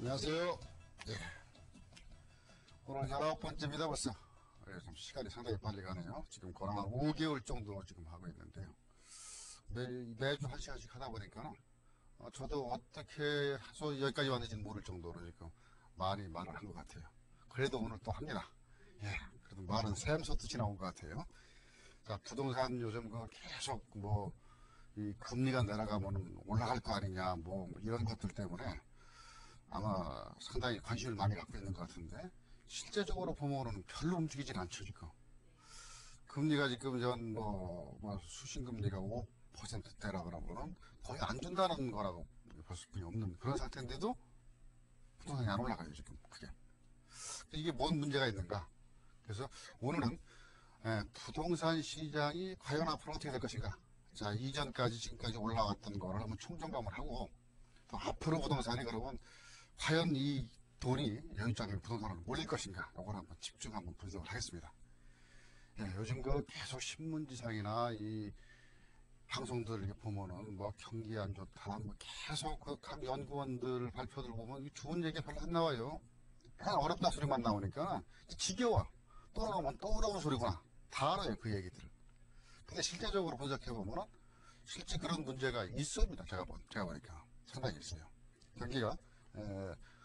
안녕하세요. 예. 오늘 19번째입니다, 벌써. 예, 좀 시간이 상당히 빨리 가네요. 지금 거의 한 5개월 정도 지금 하고 있는데요. 매주 한 시간씩 하다 보니까, 저도 어떻게 해서 여기까지 왔는지는 모를 정도로 지금 많이 말을 한 것 같아요. 그래도 오늘 또 합니다. 예. 그래도 말은 샘솟듯이 나온 것 같아요. 자, 부동산 요즘 계속 이 금리가 내려가면 올라갈 거 아니냐, 이런 것들 때문에 아마 상당히 관심을 많이 갖고 있는 것 같은데, 실제적으로 보면은 별로 움직이진 않죠, 지금. 금리가 지금 수신금리가 5%대라 그러면은 거의 안 준다는 거라고 볼 수뿐이 없는 그런 상태인데도 부동산이 안 올라가요, 지금. 그게. 이게 뭔 문제가 있는가? 그래서 오늘은 부동산 시장이 과연 앞으로 어떻게 될 것인가? 자, 이전까지 지금까지 올라왔던 거를 한번 총점검을 하고, 또 앞으로 부동산이 그러면 과연 이 돈이 여유장에 부동산으로 몰릴 것인가? 이걸 한번 집중 한번 분석을 하겠습니다. 예, 요즘 계속 신문지상이나 이 방송들 이렇게 보면은 경기 안 좋다, 계속 각 연구원들 발표들 보면 좋은 얘기 별로 안 나와요. 그냥 어렵다 소리만 나오니까 지겨워. 또 나오면 또 어려운 소리구나. 다 알아요, 그 얘기들을. 근데 실제적으로 분석해 보면은 실제 그런 문제가 있습니다. 제가 보니까 상당히 있어요. 경기가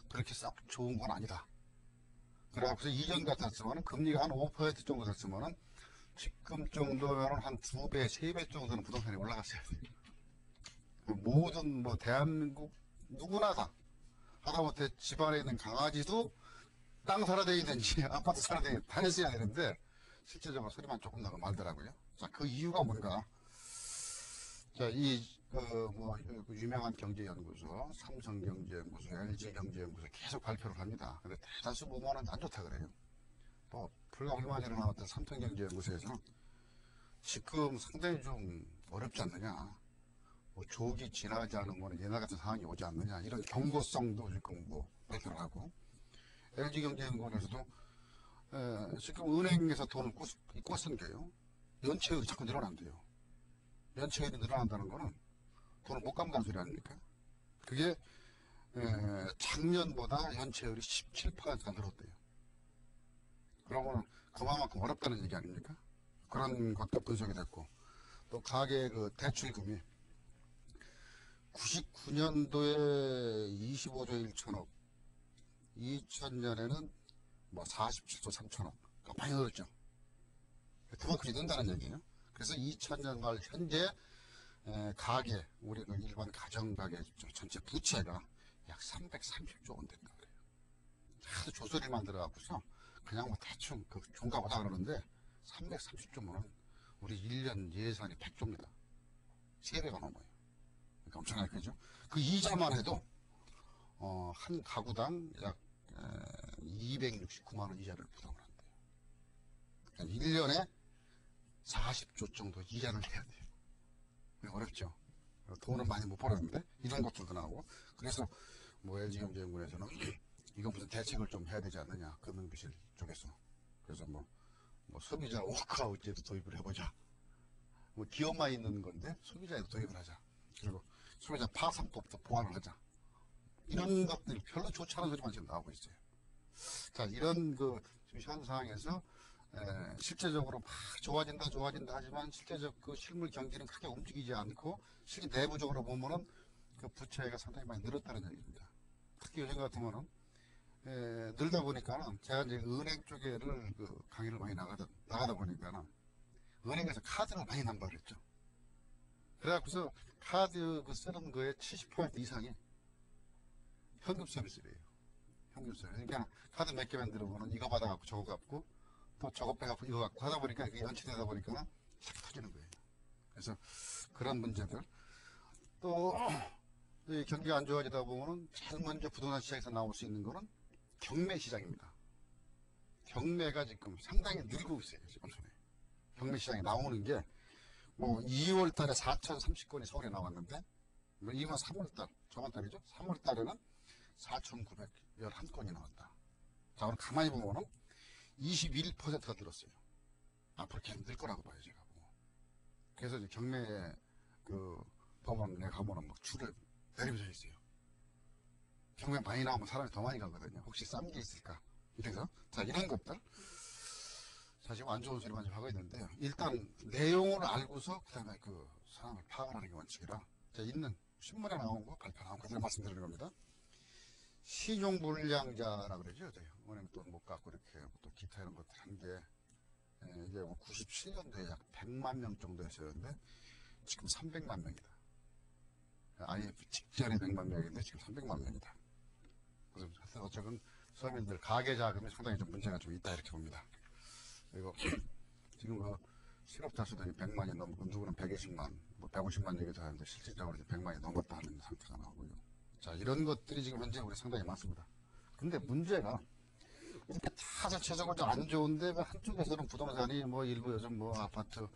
그렇게 썩 좋은 건 아니다. 그래서 이전 같았으면 금리가 한 5% 정도 됐으면 지금 정도면 한 2배, 3배 정도는 부동산이 올라갔어야 돼요. 모든 대한민국 누구나 다 하다못해 집안에 있는 강아지도 땅 사야 되는지 아파트 사야 되는지 다 했어야 되는데 실제적으로 소리만 조금 나고 말더라고요. 자, 그 이유가 뭔가? 자, 유명한 경제연구소, 삼성경제연구소, LG경제연구소 계속 발표를 합니다. 근데 대다수 보면은 안 좋다 그래요. 불과 얼마 전에 나왔던 삼성경제연구소에서는 지금 상당히 좀 어렵지 않느냐. 조기 지나지 않으면 옛날 같은 상황이 오지 않느냐. 이런 경고성도 지금 발표를 하고, LG경제연구원에서도 지금 은행에서 돈을 꽂은 게요. 연체율이 자꾸 늘어난대요. 연체율이 늘어난다는 거는 돈을 못 갚는다는 소리 아닙니까? 그게 작년보다 연체율이 17%가 늘었대요. 그러면 그만큼 어렵다는 얘기 아닙니까? 그런 것도 분석이 됐고, 또 가계 대출금이 99년도에 25조 1천억, 2000년에는 47조 3천억, 많이 늘었죠. 그만큼 는다는 얘기예요. 그래서 2000년 말 현재 가계, 우리 일반 가정가계 전체 부채가 약 330조 원 된다 그래요. 하도 조소리를 만들어갖고서 그냥 대충 종가 보다 그러는데 330조면 우리 1년 예산이 100조입니다. 3배가 넘어요. 그러니까 엄청나게 크죠. 그 이자만 해도 한 가구당 약 269만 원 이자를 부담을 한대요. 그러니까 1년에 40조 정도 이자를 내야 돼요. 어렵죠. 돈은 많이 못 벌었는데 이런 것들도 나오고, 그래서 LG경제연구원에서는 이거 무슨 대책을 좀 해야 되지 않느냐, 금융비실 쪽에서. 그래서 소비자 워크아웃제도 도입을 해보자. 기업만 있는 건데 소비자에도 도입을 하자. 그리고 소비자 파산법도 보완을 하자. 이런 것들이 별로 좋지 않은 소리만 지금 나오고 있어요. 자, 이런 지금 현 상황에서 실제적으로 막 좋아진다 하지만 실제적 실물 경기는 크게 움직이지 않고 실제 내부적으로 보면은 부채가 상당히 많이 늘었다는 얘기입니다. 특히 요즘 같으면은 늘다 보니까는 제가 이제 은행 쪽에를 강의를 많이 나가다 보니까는 은행에서 카드를 많이 남발을 했죠. 그래갖고서 카드 쓰는 거에 70% 이상이 현금 서비스래요. 현금 서비스. 그러니까 카드 몇 개 만들어보면 이거 받아갖고 저거 갚고 또 저거 빼갖고 이거 갖고 하다 보니까 이게 연체되다 보니까 싹 터지는 거예요. 그래서 그런 문제들. 또 경기가 안 좋아지다 보면은 제일 먼저 부동산 시장에서 나올 수 있는 거는 경매 시장입니다. 경매가 지금 상당히 늘고 있어요. 지금 경매 시장에 나오는 게 2월 달에 4,030건이 서울에 나왔는데 이번 3월 달, 저번 달이죠. 3월 달에는 4,911건이 나왔다. 자, 그럼 가만히 보면은 21%가 늘었어요. 앞으로 계속 늘 거라고 봐요, 제가. 그래서 이제 경매 법원에 가면은 줄을 내리면서 있어요. 경매 많이 나오면 사람이 더 많이 가거든요. 혹시 싼 게 있을까? 이래서 자, 이런 것들 자, 지금 안 좋은 소리만 좀 하고 있는데요. 일단 내용을 알고서 그 다음에 그 상황을 파악을 하는 게 원칙이라 자, 있는 신문에 나온 거 발표 나온 것을 말씀드리는 겁니다. 신용불량자라 그러죠. 은행 돈 못 갚고 이렇게 또 기타 이런 것들 한 게 이게 97년도에 약 100만 명 정도였었는데 지금 300만 명이다. IMF 직전에 100만 명인데 지금 300만 명이다. 그래서 어쨌든 서민들 가계 자금이 상당히 좀 문제가 좀 있다 이렇게 봅니다. 그리고 지금 그 실업자 수도 100만이 넘고 누구는 120만, 뭐 150만 얘기도 하는데 실질적으로 100만이 넘었다 하는 상태가 나오고요. 자, 이런 것들이 지금 현재 우리 상당히 많습니다. 근데 문제가 이렇게 다 전체적으로 안 좋은데 한쪽에서는 부동산이 뭐 일부 요즘 뭐 아파트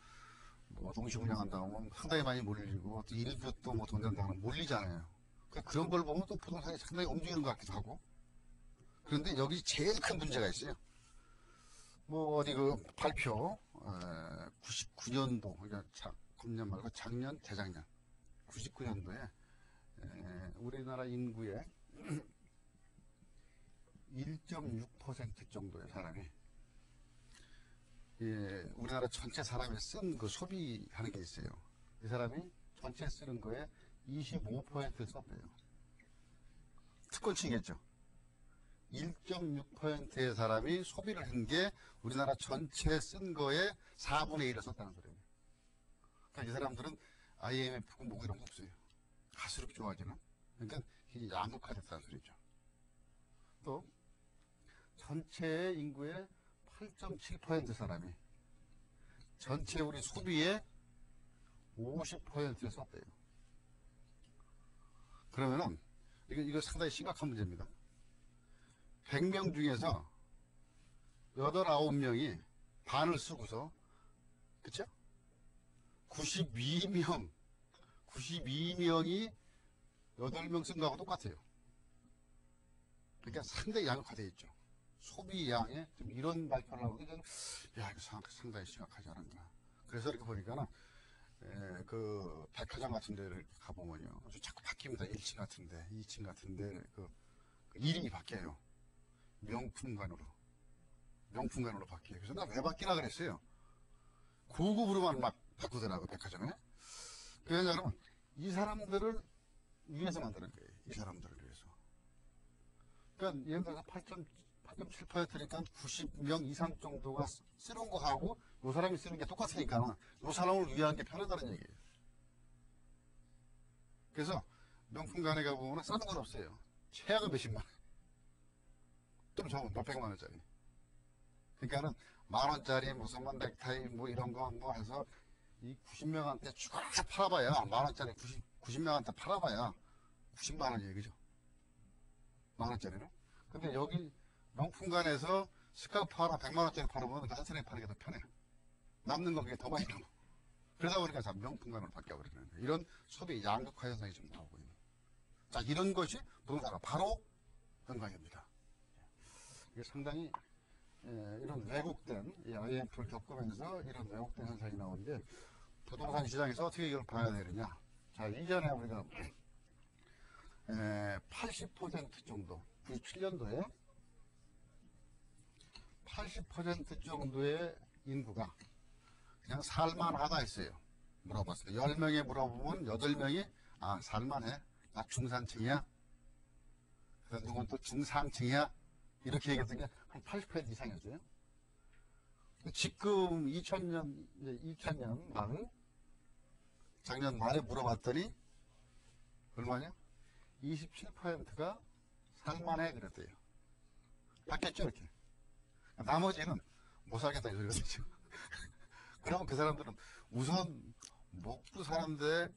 뭐 동시 운영한다고 하면 상당히 많이 몰리고 또 일부 또 뭐 돈 된다고 하면 몰리잖아요. 그런 걸 보면 또 부동산이 상당히 움직이는 것 같기도 하고. 그런데 여기 제일 큰 문제가 있어요. 뭐 어디 그 발표 99년도 그러니까 금년 말고 작년 재작년 99년도에 우리나라 인구의 1.6% 정도의 사람이 우리나라 전체 사람이 쓴 그 소비하는 게 있어요. 이 사람이 전체 쓰는 거에 25%를 썼대요. 특권층이겠죠. 1.6%의 사람이 소비를 한 게 우리나라 전체 쓴 거에 4분의 1을 썼다는 소리예요. 그러니까 이 사람들은 IMF고 뭐 이런 거 없어요. 갈수록 좋아지는. 그러니까 이게 양극화됐다는 소리죠. 또 전체 인구의 8.7% 사람이 전체 우리 소비의 50%를 썼대요. 그러면은 이거 상당히 심각한 문제입니다. 100명 중에서 8, 9명이 반을 쓰고서 그쵸? 92명이 8명 쓴 거하고 똑같아요. 그러니까 상당히 양극화되어 있죠. 소비량에 좀 이런 발표를 하고 야, 이거 상당히 심각하지 않은가. 그래서 이렇게 보니까는 그 백화점 같은 데를 가보면요. 자꾸 바뀝니다. 1층 같은데, 2층 같은데 그 이름이 바뀌어요. 명품관으로 바뀌어요. 그래서 나 왜 바뀌나 그랬어요. 고급으로만 막 바꾸더라고 백화점에. 왜냐하면 이 사람들을 위해서 만드는 거예요. 이 사람들을 위해서. 그러니까 예를 들어서 8.7%니까 90명 이상 정도가 쓰는 거하고 이 사람이 쓰는 게 똑같으니까 이 사람을 위한 게 편하다는 얘기예요. 그래서 명품관에 가보면 싸는 건 없어요. 최악은 몇십만 원. 좀 적으면 몇백만 원짜리. 그러니까는 만 원짜리 무슨 뭐 넥타이 뭐 이런 거 뭐 해서 이 90명한테 쭉 팔아봐야 만 원짜리 90명한테 팔아봐야 90만 원이에요. 그죠? 만 원짜리는. 근데 여기 명품관에서 스카프 하나 100만 원짜리 팔으면 한 손에 파는 게 더 편해. 남는 건 그게 더 많이 남아. 그러다 보니까 자 명품관으로 바뀌어버리는 거예요. 이런 소비 양극화 현상이 좀 나오고 있는. 자, 이런 것이 부동산과 바로 연관입니다. 이게 상당히 이런 왜곡된 IMF를 겪으면서 이런 왜곡된 현상이 나오는데 부동산 시장에서 어떻게 이걸 봐야 되느냐. 자, 이전에 우리가 80% 정도 97년도에 80% 정도의 인구가 그냥 살만하다 했어요. 물어봤어요. 10명에 물어보면 8명이 살만해. 나 중산층이야. 그래서 누군 또 중상층이야. 이렇게 얘기했던 게 한 80% 이상이었어요. 지금 2000년 말 작년 말에 물어봤더니 얼마냐? 27%가 살만해 그랬대요. 바뀌었죠 이렇게. 나머지는 못 살겠다 이 소리거든요. 그러면 그 사람들은 우선 먹고 사는데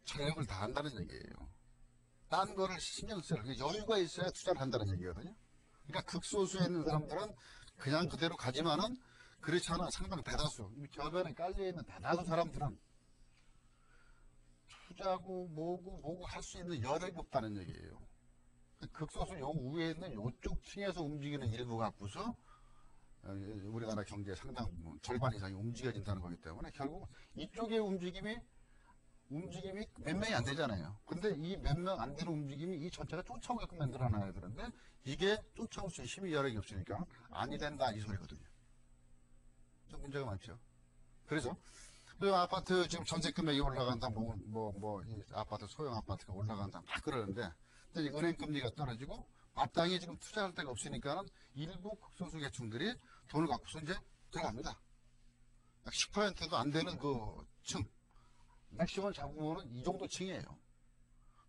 전력을 다 한다는 얘기예요. 딴 거를 신경 써요. 여유가 있어야 투자를 한다는 얘기거든요. 그러니까 극소수에 있는 사람들은 그냥 그대로 가지만은 그렇지 않아 상당 대다수 저변에 깔려있는 대다수 사람들은 투자고 뭐고 할 수 있는 여력이 없다는 얘기예요. 극소수 요 위에 있는 요쪽 층에서 움직이는 일부 갖고서 우리나라 경제의 상당 절반 이상이 움직여진다는 거기 때문에 결국 이쪽의 움직임이 움직임이 몇 명이 안 되잖아요. 근데 이 몇 명 안 되는 움직임이 이 전체가 쫓아오게끔 만들어놔야 되는데 이게 쫓아올 수 있는 힘이 여력이 없으니까 아니 된다 이 소리거든요. 좀 문제가 많죠. 그래서 그 아파트 지금 전세 금액이 올라간다 이 아파트 소형 아파트가 올라간다 막 그러는데 근데 은행 금리가 떨어지고 마땅히 지금 투자할 데가 없으니까는 일부 극소수 계층들이 돈을 갖고서 이제 들어갑니다. 약 10%도 안 되는 그 층. 맥시멈 잡으면 이 정도 층이에요.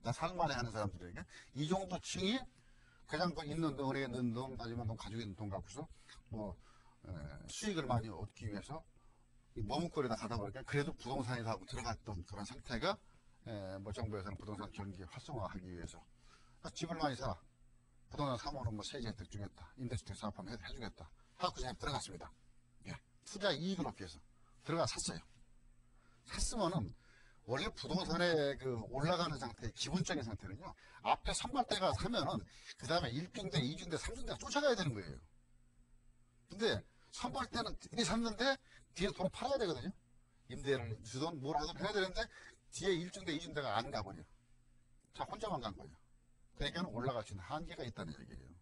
나 살만해 하는 사람들에게 이 정도 층이 그냥 그 있는 돈, 은행에 있는 돈, 아니면 돈 가지고 있는 돈 갖고서 뭐 수익을 많이 얻기 위해서 머뭇거리다 가다 보니까 그래도 부동산에 다 들어갔던 그런 상태가 뭐 정부에서는 부동산 경기 활성화하기 위해서 집을 많이 사 부동산 사면은 뭐 세제 혜택 주겠다, 임대주택 사업하면 해주겠다 하고 그냥 들어갔습니다. 예, 투자 이익을 얻기 위해서 들어가 샀어요. 샀으면은 원래 부동산의 그 올라가는 상태, 기본적인 상태는요, 앞에 선발대가 사면은 그 다음에 1중대, 2중대, 3중대가 쫓아가야 되는 거예요. 근데 선발대는 이리 샀는데 뒤에 돈을 팔아야 되거든요. 임대를 주던 뭘 하든 해야 되는데 뒤에 1중대, 2중대가 안 가버려. 자, 혼자만 간 거예요. 그러니까 올라갈 수 있는 한계가 있다는 얘기예요.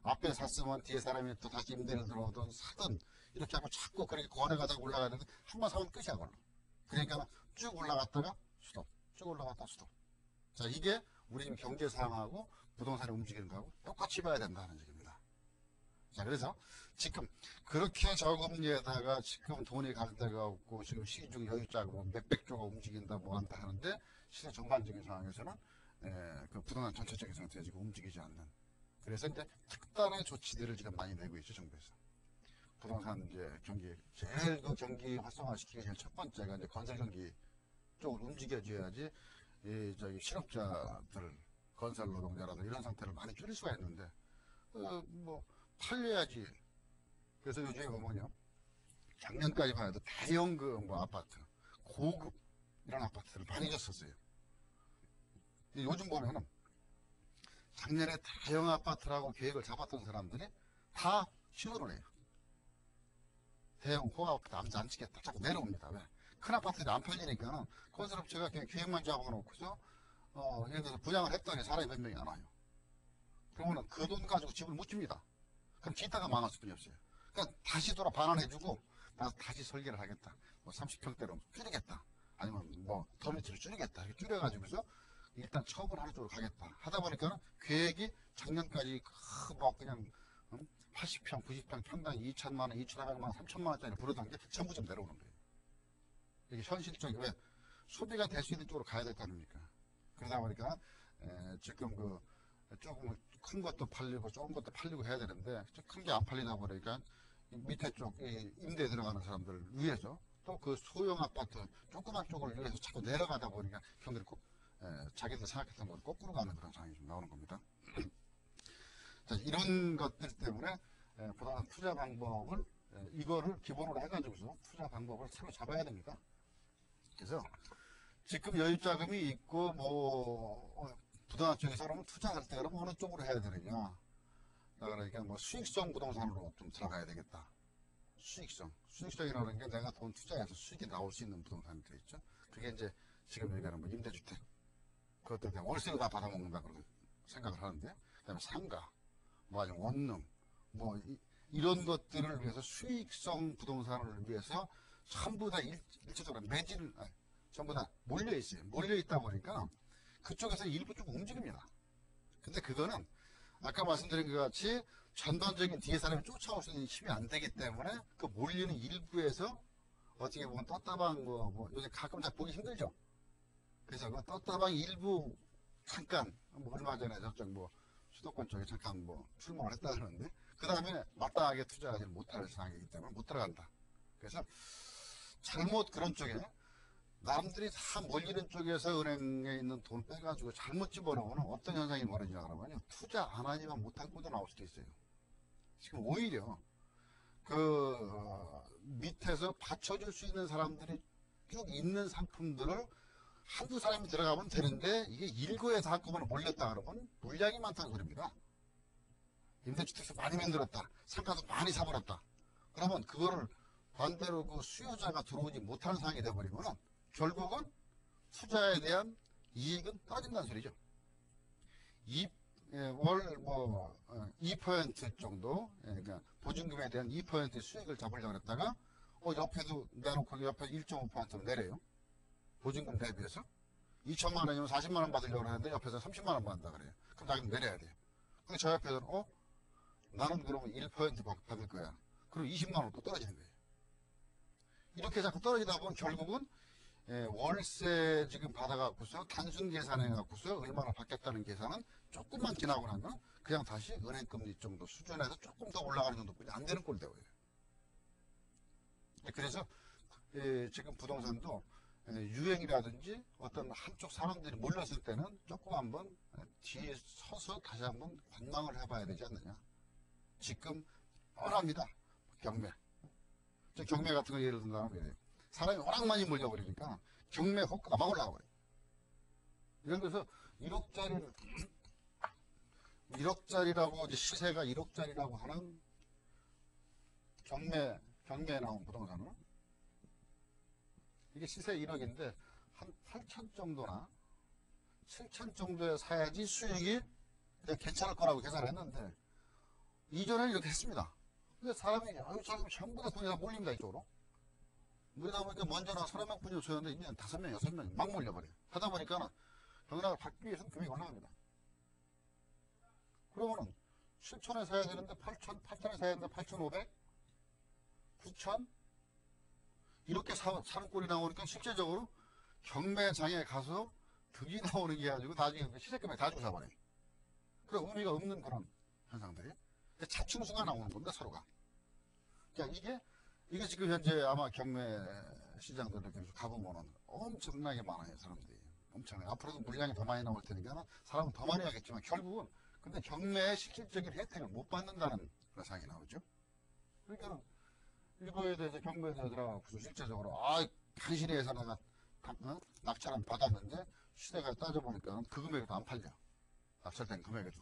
앞에 샀으면 뒤에 사람이 또 다시 임대를 들어오든 사든 이렇게 하고 자꾸 그렇게 권해가다가 올라가는데 한 번 사면 끝이야 그걸로. 그러니까 쭉 올라갔다가 스톱, 쭉 올라갔다가 스톱. 자, 이게 우리 지금 경제 상황하고 부동산이 움직이는 거하고 똑같이 봐야 된다는 얘기입니다. 자, 그래서 지금 그렇게 저금리에다가 지금 돈이 갈 데가 없고 지금 시중 여유자금 몇백 조가 움직인다 뭐 한다 하는데 시대 전반적인 상황에서는 그 부동산 전체적인 상태가 지금 움직이지 않는. 그래서 이제 특단의 조치들을 지금 많이 내고 있죠, 정부에서. 부동산 이제 경기 제일 그 경기 활성화시키기 제일 첫 번째가 이제 건설 경기 쪽을 움직여줘야지 이 저기 실업자들 건설 노동자라든가 이런 상태를 많이 줄일 수가 있는데 뭐 팔려야지. 그래서 요즘에 보면요, 작년까지 봐야 돼 대형 그 뭐 아파트 고급 이런 아파트를 많이 졌었어요. 요즘 보면은 작년에 대형 아파트라고 계획을 잡았던 사람들이 다 취소를 해요. 대형 호화아파트 안 짓겠다. 자꾸 내려옵니다. 왜? 큰 아파트들이 안 팔리니까 건설업체가 그냥 계획만 잡아놓고서 예를 들어서 분양을 했더니 사람이 몇 명이 안 와요. 그러면 그 돈 가지고 집을 못 줍니다. 그럼 기타가 망할 수뿐이 없어요. 그러니까 다시 돌아 반환해주고 나 다시 설계를 하겠다. 뭐 30평대로 줄이겠다. 아니면 뭐 더 밑으로 줄이겠다. 이렇게 줄여가지고서 일단 처분하는 쪽으로 가겠다. 하다 보니까 계획이 작년까지 뭐 그냥 80평, 90평 평당 2천만 원, 2,500만 원, 3천만 원짜리 부르던 게 전부 좀 내려오는 거예요. 이게 현실적인 왜 소비가 될 수 있는 쪽으로 가야 될 거 아닙니까? 그러다 보니까 지금 그 조금 큰 것도 팔리고 조금 것도 팔리고 해야 되는데 큰 게 안 팔리다 보니까 밑에 쪽 임대 들어가는 사람들 위해서 또 그 소형 아파트 조그만 쪽을 위해서 자꾸 내려가다 보니까 경기를 꼭 자기들 생각했던 걸 거꾸로 가는 그런 상황이 좀 나오는 겁니다. 자, 이런 것들 때문에 부동산 투자 방법을 이거를 기본으로 해가지고서 투자 방법을 새로 잡아야 됩니다. 그래서 지금 여유자금이 있고 뭐 부동산 쪽에서는 투자할 때 그러면 어느 쪽으로 해야 되느냐. 그러니까 뭐 수익성 부동산으로 좀 들어가야 되겠다. 수익성이라는 게 내가 돈 투자해서 수익이 나올 수 있는 부동산이 있죠. 그게 이제 지금 얘기하는 뭐 임대주택, 그것도 그냥 월세로 다 받아먹는다 그런 생각을 하는데, 그다음에 상가, 뭐 아니면 원룸, 뭐 이런 것들을 위해서 수익성 부동산을 위해서 전부 다 일체적으로 매진을 전부 다 몰려 있어요. 몰려 있다 보니까 그쪽에서 일부 좀 움직입니다. 근데 그거는 아까 말씀드린 것 같이 전반적인 뒤에 사람이 쫓아올 수 있는 힘이 안 되기 때문에 그 몰리는 일부에서 어떻게 보면 떴다방 뭐 요새 가끔 잘 보기 힘들죠. 그래서 그 떴다방 일부 잠깐 뭐 얼마 전에 저쪽 뭐 수도권 쪽에 잠깐 뭐 출몰을 했다 그러는데 그 다음에 마땅하게 투자하지 못할 상황이기 때문에 못 들어간다. 그래서 잘못 그런 쪽에 남들이 다 몰리는 쪽에서 은행에 있는 돈 빼가지고 잘못 집어넣으면 어떤 현상이 벌어지냐 그러면요, 투자 안 하니만 못할 것도 나올 수도 있어요. 지금 오히려 그 밑에서 받쳐줄 수 있는 사람들이 쭉 있는 상품들을 한두 사람이 들어가면 되는데 이게 일거에서 한꺼번에 몰렸다 그러면 물량이 많다는 소리입니다. 임대주택에서 많이 만들었다, 상가도 많이 사버렸다. 그러면 그거를 반대로 그 수요자가 들어오지 못하는 상황이 돼버리면 결국은 투자에 대한 이익은 떨어진다는 소리죠. 월 2% 정도, 그러니까 보증금에 대한 2% 수익을 잡으려고 했다가 옆에도 내놓고 옆에 1.5%로 내려요. 보증금 대비해서 2천만 원이면 40만 원 받으려고 하는데 옆에서 30만 원 받는다 그래요. 그럼 자기는 내려야 돼요. 근데 저 옆에서는 나는 그러면 1% 받을 거야. 그리고 20만 원 또 떨어지는 거예요. 이렇게 자꾸 떨어지다 보면 결국은 월세 지금 받아갖고서 단순 계산해갖고서 얼마나 받겠다는 계산은 조금만 지나고 나면 그냥 다시 은행금리 정도 수준에서 조금 더 올라가는 정도뿐이 안 되는 꼴이 되고요. 그래서 지금 부동산도 유행이라든지 어떤 한쪽 사람들이 몰렸을 때는 조금 한번 뒤에 서서 다시 한번 관망을 해봐야 되지 않느냐. 지금 뻔합니다. 경매. 저 경매 같은 거 예를 든다면 사람이 워낙 많이 몰려버리니까 경매 호가가 막 올라가 버려요. 이런 데서 1억짜리라고 이제 시세가 1억짜리라고 하는 경매에 나온 부동산은 이게 시세 1억인데 한 8천 정도나 7천 정도에 사야지 수익이 괜찮을 거라고 계산을 했는데 이전에는 이렇게 했습니다. 근데 사람이 전부 다 돈이 다 몰립니다. 이쪽으로. 그러다 보니까 먼저 나 30명뿐이 없었는데 이제 5명, 6명 막 몰려버려요. 하다 보니까 경락을 받기 위해서는 금액이 올라갑니다. 그러면은 7천에 사야 되는데 8천에 사야 되는데 8,500, 9천 이렇게 사는 꼴이 나오니까 실제적으로 경매장에 가서 득이 나오는 게 아니고 나중에 시세금액 다 주고 사버려요. 그런 의미가 없는 그런 현상들이 자충수가 나오는 겁니다. 서로가. 그러니까 이게 지금 현재 아마 경매 시장들을 계속 가보면은 엄청나게 많아요. 사람들이. 엄청나게. 앞으로도 물량이 더 많이 나올 테니까 사람은 더 많이 하겠지만 결국은 근데 경매의 실질적인 혜택을 못 받는다는 그런 상황이 나오죠. 그러니까 이거에 대해서 경매에 대해서 들어가서 실제적으로 당신이 해서 내가 낙찰은 받았는데 시세가 따져보니까 그 금액에도 안 팔려. 낙찰된 금액에도.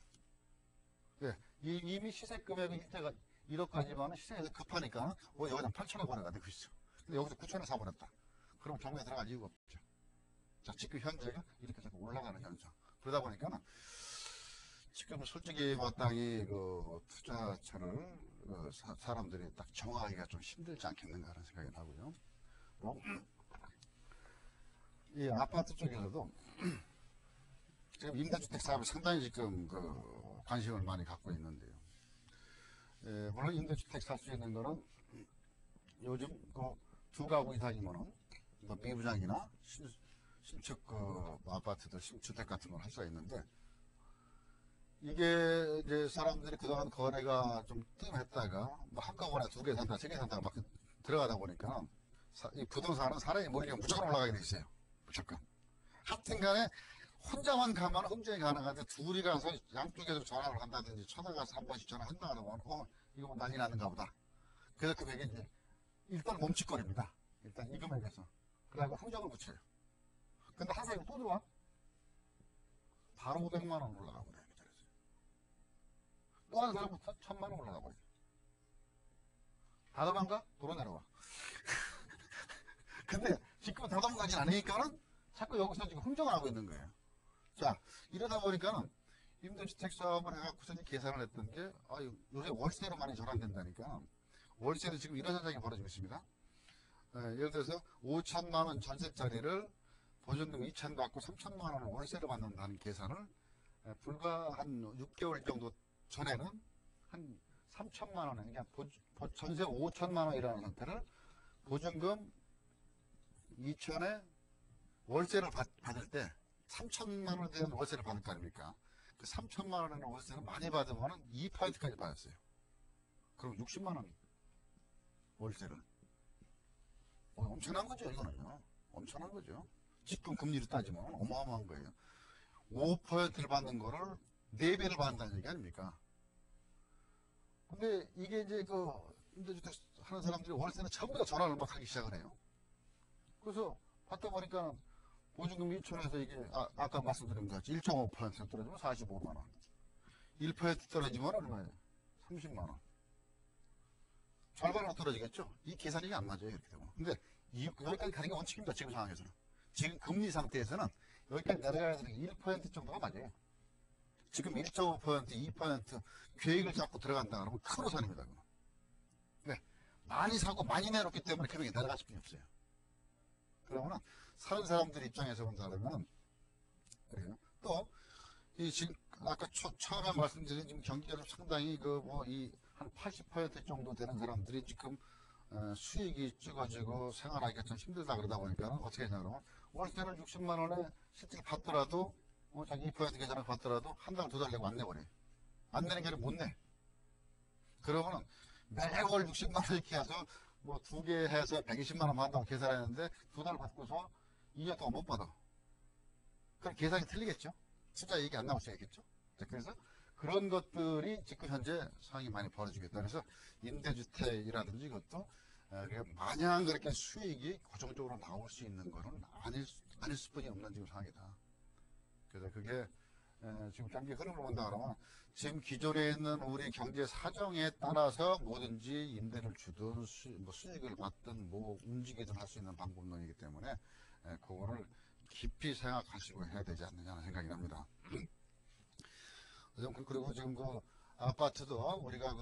예, 이미 시세 금액은 이때가 1억까지만 시세에서 급하니까 여기다 8천에 거래가 되고 있어. 근데 여기서 9천에 사버렸다. 그럼 경매에 들어갈 이유가 없죠. 자, 지금 현재가 이렇게 자꾸 올라가는 현상. 그러다 보니까 지금 솔직히 마땅히 그 투자처를 사람들이 딱 정하기가 좀 힘들지 않겠는가 하는 생각이 나고요. 이 아파트 쪽에서도 지금 임대주택 사업에 상당히 지금 관심을 많이 갖고 있는데요. 물론 임대주택 살 수 있는 거는 요즘 두 가구 이상이면은 미부장이나 신축 아파트들 신주택 같은 걸 할 수가 있는데 이게 이제 사람들이 그동안 거래가 좀 뜸했다가 한꺼번에 2개 산다, 3개 산다가 막 들어가다 보니까 이 부동산은 사람이 몰리면 무조건 올라가게 돼 있어요. 무조건. 하여튼간에 혼자만 가면 흥정이 가능한데 둘이 가서 양쪽에서 전화를 한다든지 쳐다가서 한 번씩 전화한다 그러면 이거 뭐 난리 나는가 보다. 그래서 금액이 이제 일단 멈칫거립니다. 일단 이 금액에서. 그러고 흥정을 붙여요. 근데 한 사람이 또 들어와? 바로 500만 원 올라가 버려요. 또 한 사람부터 1,000만 원 올라가 버려요. 다 도망가? 도로 내려와. 근데 지금 다 도망가진 않으니까는 자꾸 여기서 지금 흥정을 하고 있는 거예요. 자, 이러다 보니까는 임대주택 사업을 해갖고서 계산을 했던 게, 요새 월세로 많이 전환된다니까. 월세도 지금 이런 현상이 벌어지고 있습니다. 예를 들어서 5천만 원 전세짜리를 보증금 2천 받고 3천만 원을 월세로 받는다는 계산을 불과 한 6개월 정도 전에는 한 3천만 원에, 그냥 전세 5천만 원이라는 상태를 보증금 2천에 월세를 받을 때 3천만 원에 대한 월세를 받을 거 아닙니까? 그 3천만 원의 월세를 많이 받으면 2%까지 받았어요. 그럼 60만 원 월세를. 엄청난 거죠, 이거는요. 엄청난 거죠. 지금 금리로 따지면 어마어마한 거예요. 5%를 받는 거를 4배를 받는다는 얘기 아닙니까? 근데 이게 이제 임대주택 하는 사람들이 월세는 전부 다 전화를 막 하기 시작을 해요. 그래서 받다 보니까 보증금 2천에서 이게 아까 말씀드린 것 같이 1.5% 떨어지면 45만 원. 1% 떨어지면 얼마예요? 30만 원. 절반으로 떨어지겠죠? 이 계산이 안 맞아요, 이렇게 되면. 근데 여기까지 가는 게 원칙입니다, 지금 상황에서는. 지금 금리 상태에서는 여기까지 내려가야 되는 게 1% 정도가 맞아요. 지금 1.5%, 2% 계획을 잡고 들어간다 그러면 큰 오산입니다. 네. 많이 사고 많이 내놓기 때문에 금액이 내려갈 수밖에 없어요. 그러면 사는 사람들 입장에서 본다면 그래요. 또 이 지금 아까 처음에 말씀드린 지금 경제를 상당히 그 뭐 이 한 80% 정도 되는 사람들이 지금 수익이 적어지고 생활하기가 좀 힘들다 그러다 보니까 어떻게 하냐 그러면 월세를 60만 원에 실제 받더라도 자기 2% 계산을 받더라도 한 달, 두 달 내고 안 내버려요. 안 내는 게 아니라 못 내. 그러면은 매월 60만 원 이렇게 해서 뭐 두 개 해서 120만 원 받는다고 계산했는데 두 달 받고서 2년 동안 못 받아. 그럼 계산이 틀리겠죠? 투자 이익이 안 나올 수 있겠죠? 그래서 그런 것들이 지금 현재 상황이 많이 벌어지고 있다. 그래서 임대주택이라든지 이것도 마냥 그렇게 수익이 고정적으로 나올 수 있는 거는 아닐 수뿐이 없는 지금 상황이다. 그래서 그게 지금 경기 흐름을 본다 그러면 지금 기존에 있는 우리 경제 사정에 따라서 뭐든지 임대를 주든 뭐 수익을 받든 뭐 움직이든 할 수 있는 방법론이기 때문에 그거를 깊이 생각하시고 해야 되지 않느냐는 생각이 납니다. 그리고 지금 그 아파트도 우리가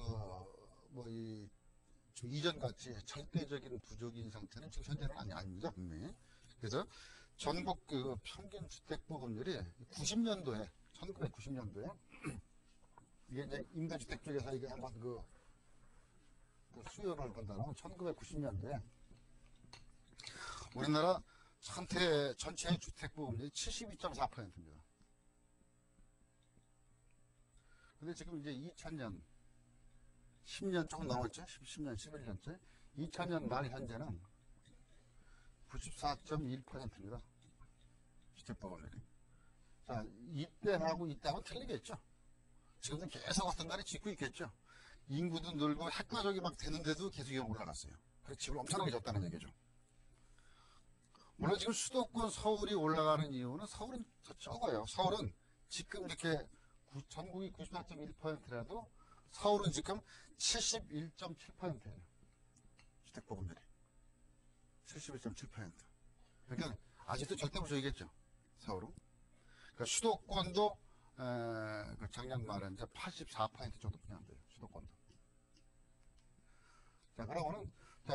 좀 이전같이 절대적인 부족인 상태는 지금 현재는 아닙니다, 분명히. 그래서 전국 그 평균 주택보급률이 90년도에 1990년도에 이게 이제 임대주택 쪽에서 이게 한번 그 수요를 본다면 1990년도에 우리나라 전체 주택보급률이 72.4%입니다. 근데 지금 이제 2000년 10년 조금 넘었죠? 10년, 11년째 2000년 말 현재는 94.1%입니다. 주택보급률이. 자, 이때하고 틀리겠죠? 지금은 계속 어떤 날이 짓고 있겠죠? 인구도 늘고 핵가족이 막 되는데도 계속 올라갔어요. 그래서 집을 엄청나게 졌다는 얘기죠. 물론 지금 수도권 서울이 올라가는 이유는 서울은 더 적어요. 서울은 지금 이렇게 전국이 94.1%라도 서울은 지금 71.7%예요. 주택보급률이. 71.7%. 그러니까 아직도 절대 부족이겠죠. 서울은. 그러니까 수도권도 그 작년 말에 이제 84% 정도 그냥 안 돼요. 수도권도. 자, 그러면은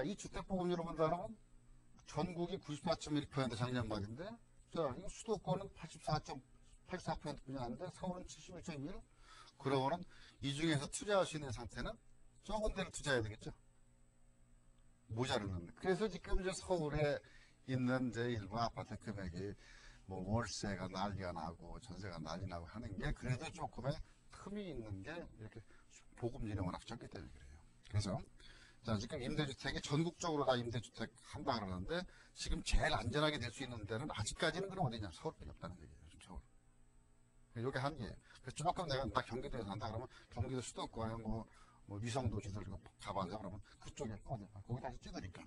이 주택보급률을 본다면 전국이 94.1% 작년 말인데, 자, 이 수도권은 84.84% 그냥 안 돼. 서울은 71.1. 그러면은 이 중에서 투자할 수 있는 상태는 적은 데를 투자해야 되겠죠. 모자르는. 그래서 지금 이제 서울에 있는 이제 일부 아파트 금액이 뭐 월세가 난리가 나고 전세가 난리 나고 하는 게 그래도 조금의 틈이 있는 게 이렇게 보급률이 워낙 적기 때문에 그래요. 그래서 자, 지금 임대주택이 전국적으로 다 임대주택 한다 그러는데 지금 제일 안전하게 될 수 있는 데는 아직까지는 그럼 어디냐? 서울밖에 없다는 얘기예요. 지금 서울. 이게 한계예요. 그래서 조금 내가 나 경기도에 산다 그러면 경기도 수도권에 뭐 위성도시들 가봐서 그러면 그쪽에 어디 거기 다시 찍으니까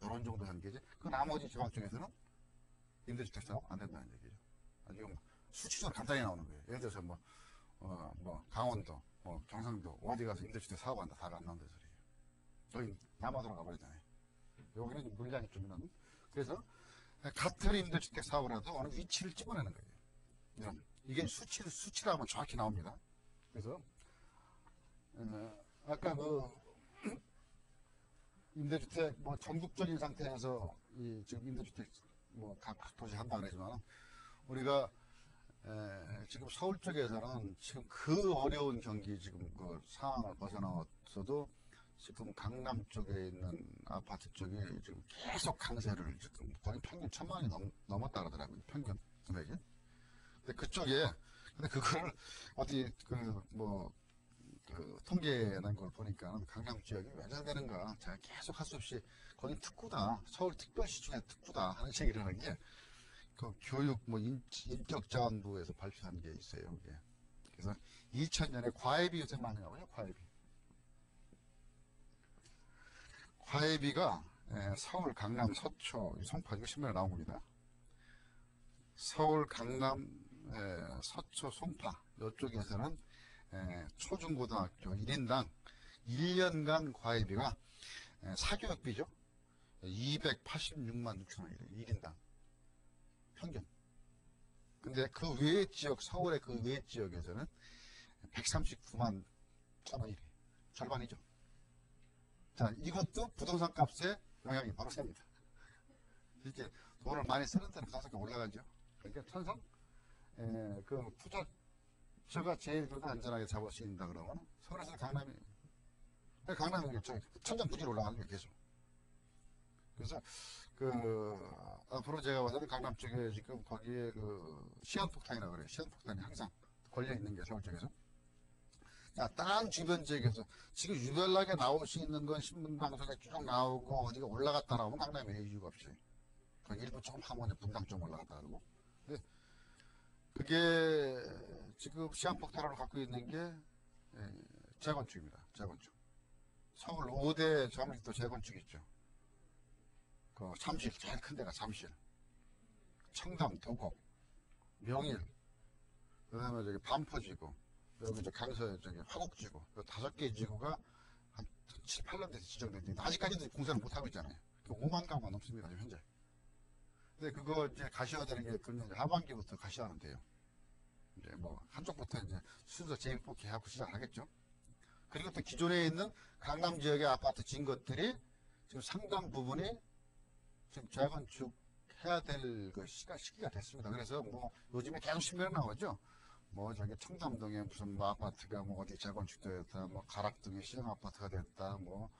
이런 정도 한계지. 그 나머지 지방 쪽에서는 임대주택 사업 안 된다는 얘기죠. 지금 수치적으로 간단히 나오는 거예요. 예를 들어서 강원도, 경상도 어디 가서 임대주택 사업한다 다가 안 나온다는 소리예요. 여기 남아도로 가버리잖아요. 여기는 물량이 좀 있는. 그래서 같은 임대주택 사업을 해도 어느 위치를 찍어내는 거예요. 이게 수치로 하면 정확히 나옵니다. 그래서 아까 임대주택 전국적인 상태에서 지금 임대주택 각 도시 한다 그러지만 우리가 지금 서울 쪽에서는 지금 그 어려운 경기 지금 그 상황을 벗어나왔어도 지금 강남 쪽에 있는 아파트 쪽이 지금 계속 강세를 지금 거의 평균 1000만 원이 넘었다 그러더라고요. 평균 금액이. 근데 그거를 어디 통계난 걸 보니까 강남 지역이 왜 잘 되는가. 제가 계속 할 수 없이 거기 특구다. 서울 특별시 중에 특구다 하는 얘기를 하는 게 그 교육 인격자원부에서 발표한 게 있어요. 그게. 그래서 2000년에 과외비 요새 많이 나와요. 과외비가 서울, 강남, 서초, 송파 이거 신문에 나온 겁니다. 서울, 강남, 서초, 송파 이쪽에서는 초중고등학교 1인당 1년간 과외비가 사교육비죠. 286만 6천 원이래요. 1인당. 평균. 근데 그 외의 지역, 서울의 그 외의 지역에서는 139만 1,000원이래. 절반이죠. 자, 이것도 부동산 값에 영향이 바로 셉니다. 이렇게 돈을 많이 쓰는 데는 가격이 올라가죠. 그러니까 천성, 그 투자처가 제일 그래도 안전하게 잡을 수 있다 그러면 서울에서 강남이, 강남이 천장 부지로 올라가는 게 계속. 그래서 앞으로 제가 봐서는 강남 쪽에 지금 거기에 시한폭탄이라고 그래요. 시한폭탄이 항상 걸려 있는 게 서울 쪽에서. 자, 다른 주변 지역에서 지금 유별나게 나올 수 있는 건 신문방송에 쭉 나오고 어디가 올라갔다 나오면 강남에 이유가 없어요. 그 일부 조금 하면 분당 좀 올라갔다 그러고. 근데 그게 지금 시한폭탄으로 갖고 있는 게 재건축입니다. 재건축. 서울 5대 전국도 재건축 있죠. 그 잠실, 제일 큰 데가 잠실, 청담, 도곡, 명일, 그 다음에 저기 반포지구, 여기 강서 저기 화곡지구, 그 5개 지구가 한 7, 8년 돼서 지정됐는데 아직까지도 공사를 못하고 있잖아요. 5만 가구가 넘습니다, 지금 현재. 근데 그거 이제 가셔야 되는 게 그냥 하반기부터 가셔야 돼요. 이제 뭐 한쪽부터 이제 순서 재입복해 하고 시작하겠죠. 그리고 또 기존에 있는 강남 지역의 아파트 진 것들이 지금 상당 부분이 지금 재건축해야 될 그 시기가 됐습니다. 그래서 뭐 요즘에 계속 신문에 나오죠. 뭐 저기 청담동에 무슨 뭐 아파트가 뭐 어디 재건축됐다, 뭐 가락동에 시장 아파트가 됐다, 뭐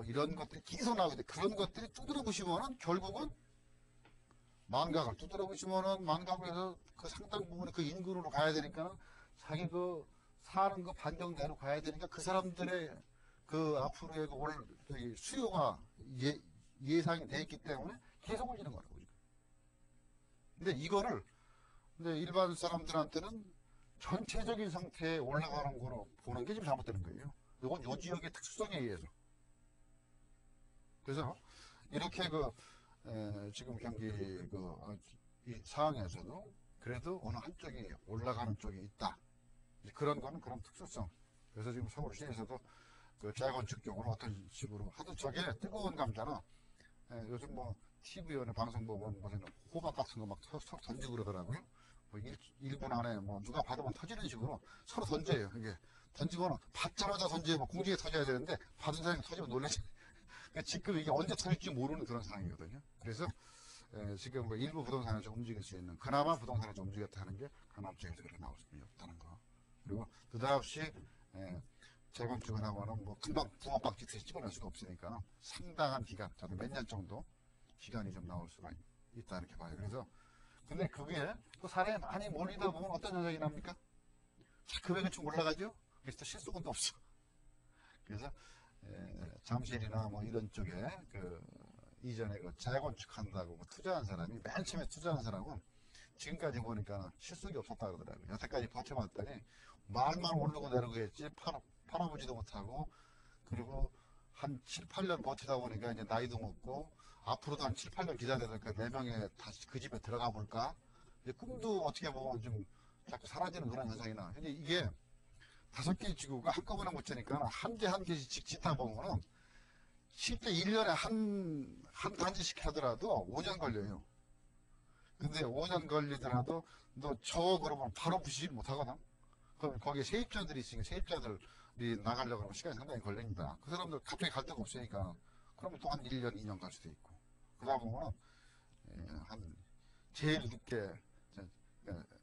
이런 것들이 계속 나오는데 그런 것들이 두드려 보시면은 결국은 만각을 두드려 보시면은 만각에서 그 상당 부분이 그 인근으로 가야 되니까는 자기 그 사는 그 반경대로 가야 되니까 그 사람들의 그 앞으로의 그 수요가 예상이 돼 있기 때문에 계속 올리는 거라고. 근데 이거를 일반 사람들한테는 전체적인 상태에 올라가는 거로 보는 게 지금 잘못되는 거예요. 이건 요 지역의 특수성에 의해서. 그래서 이렇게 지금 경기 이 상황에서도 그래도 어느 한쪽이 올라가는 쪽이 있다. 그런 거는 그런 특수성. 그래서 지금 서울시에서도 그 재건축 쪽으로 어떤 식으로 하도 저게 뜨거운 감자나 요즘 뭐 TV나 방송 보면 무슨 호박 같은 거 막 서로 던지고 그러더라고요. 뭐 1분 안에 뭐 누가 받으면 터지는 식으로 서로 던져요. 이게 던지고는 받자마자 던져요. 뭐 공중에 터져야 되는데 받은 사람이 터지면 놀라잖아요. 그러니까 지금 이게 언제 터질지 모르는 그런 상황이거든요. 그래서 지금 뭐 일부 부동산을 좀 움직일 수 있는, 그나마 부동산을 좀 움직였다 하는 게 강남 쪽에서 그렇게 나올 수밖에 없다는 거. 그리고 느닷없이 재건축을 하면은 뭐 금방 붕어박쥐듯이 찍어낼 수가 없으니까 상당한 기간, 저도 몇 년 정도 시간이 좀 나올 수가 있다 이렇게 봐요. 그래서 근데 그게 또 사례에 많이 몰리다 보면 어떤 현상이 납니까? 자, 금액은 좀 올라가죠? 그래서 또 실수금도 없어. 그래서 잠실이나 뭐 이런 쪽에 이전에 재건축한다고 투자한 사람이, 맨 처음에 투자한 사람은 지금까지 보니까 실속이 없었다 그러더라고요. 여태까지 버텨봤더니 말만 오르고 내리고 했지 팔아보지도 못하고, 그리고 한 7, 8년 버티다 보니까 이제 나이도 먹고 앞으로도 한 7, 8년 기다려서 그 4명에 다시 그 집에 들어가 볼까? 이제 꿈도 어떻게 보면 좀 자꾸 사라지는 그런 현상이 나. 근데 이게 5개 지구가 한꺼번에 못 지니까 한 개 한 개씩 짓다 보면은 실제 1년에 한 단지씩 하더라도 5년 걸려요. 근데 5년 걸리더라도 너 그러면 바로 부시지 못하거든. 그럼 거기에 세입자들이 있으니까 세입자들이 나가려고 하면 시간이 상당히 걸립니다. 그 사람들 갑자기 갈 데가 없으니까 그러면 또 한 1년, 2년 갈 수도 있고. 그러다 보면 제일 늦게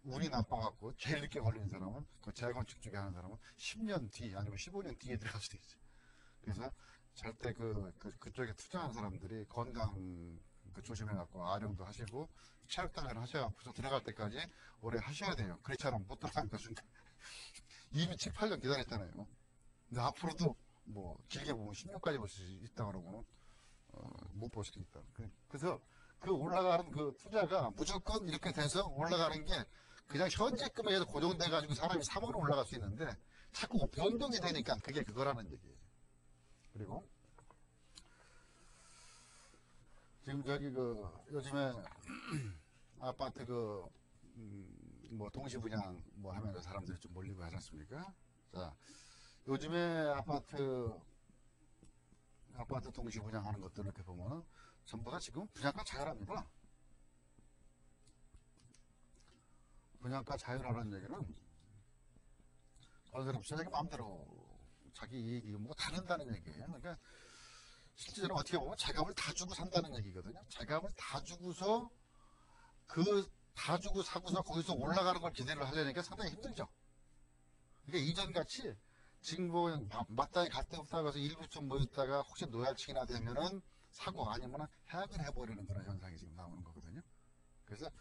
운이 나빠갖고 제일 늦게 걸리는 사람은 그 재건축 쪽에 하는 사람은 10년 뒤 아니면 15년 뒤에 들어갈 수도 있어요. 그래서 절대 그쪽에 투자한 사람들이 건강 조심해갖고 아령도 하시고 체력단련을 하셔갖고 들어갈 때까지 오래 하셔야 돼요. 그렇지 않으면 못 들어가는 것인데 이미 7, 8년 기다렸잖아요. 근데 앞으로도 뭐 길게 보면 10년까지 볼 수 있다 그러고는 못 볼 수도 있다. 그래서 그 올라가는 그 투자가 무조건 이렇게 돼서 올라가는 게 그냥 현재 금액에서 고정돼 가지고 사람이 3원은 올라갈 수 있는데 자꾸 변동이 되니까 그게 그거라는 얘기예요. 그리고 지금 요즘에 아파트 뭐 동시 분양 뭐 하면서 사람들이 좀 몰리고 하지 않습니까? 자, 요즘에 아파트 동시 분양하는 것들 이렇게 보면은 전부 다 지금 분양가 자율합니다. 분양가 자유라는 얘기는 어느 사람 자기 마음대로 자기 이익이 뭐 다른다는 얘기예요. 그러니까 실제로 어떻게 보면 자갑을 다 주고 산다는 얘기거든요. 자갑을 다 주고서 그 다 주고 사고서 거기서 올라가는 걸 기대를 하려니까 상당히 힘들죠. 그러니까 이전같이 지금 뭐 마땅히 갈 데 없다고 해서 일부 좀 모였다가 혹시 노얄층이나 되면은 사고 아니면 해약을 해버리는 그런 현상이 지금 나오는 거거든요. 그래서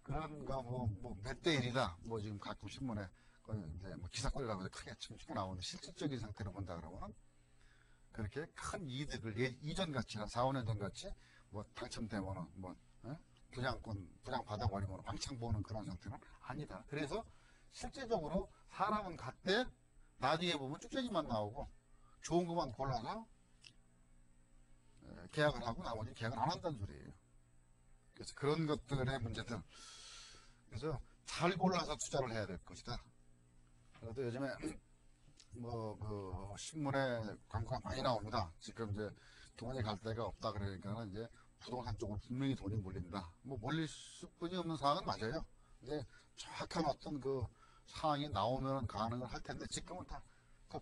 그런 거 뭐 몇 대 1이다 뭐 지금 가끔 신문에 이제 뭐 기사거리라고 해서 크게 치고 나오는데 실질적인 상태로 본다 그러면은 그렇게 큰 이득을 이전 같이 한 4, 5년 전 같이 뭐 당첨되면은 뭐 분양 받아버리면 왕창 보는 그런 상태는 아니다. 그래서 실제적으로 사람은 갔대 나중에 보면 쭉쟁이만 나오고 좋은 것만 골라서 계약을 하고 나머지 계약을 안 한다는 소리예요. 그래서 그런 것들의 문제들. 그래서 잘 골라서 투자를 해야 될 것이다. 그래도 요즘에 뭐 그 신문에 광고가 많이 나옵니다. 지금 이제 돈이 갈 데가 없다 그러니까 이제 부동산 쪽으로 분명히 돈이 몰린다. 뭐 몰릴 수뿐이 없는 상황은 맞아요. 근데 정확한 어떤 그 상황이 나오면 가능을 할 텐데 지금은 다 그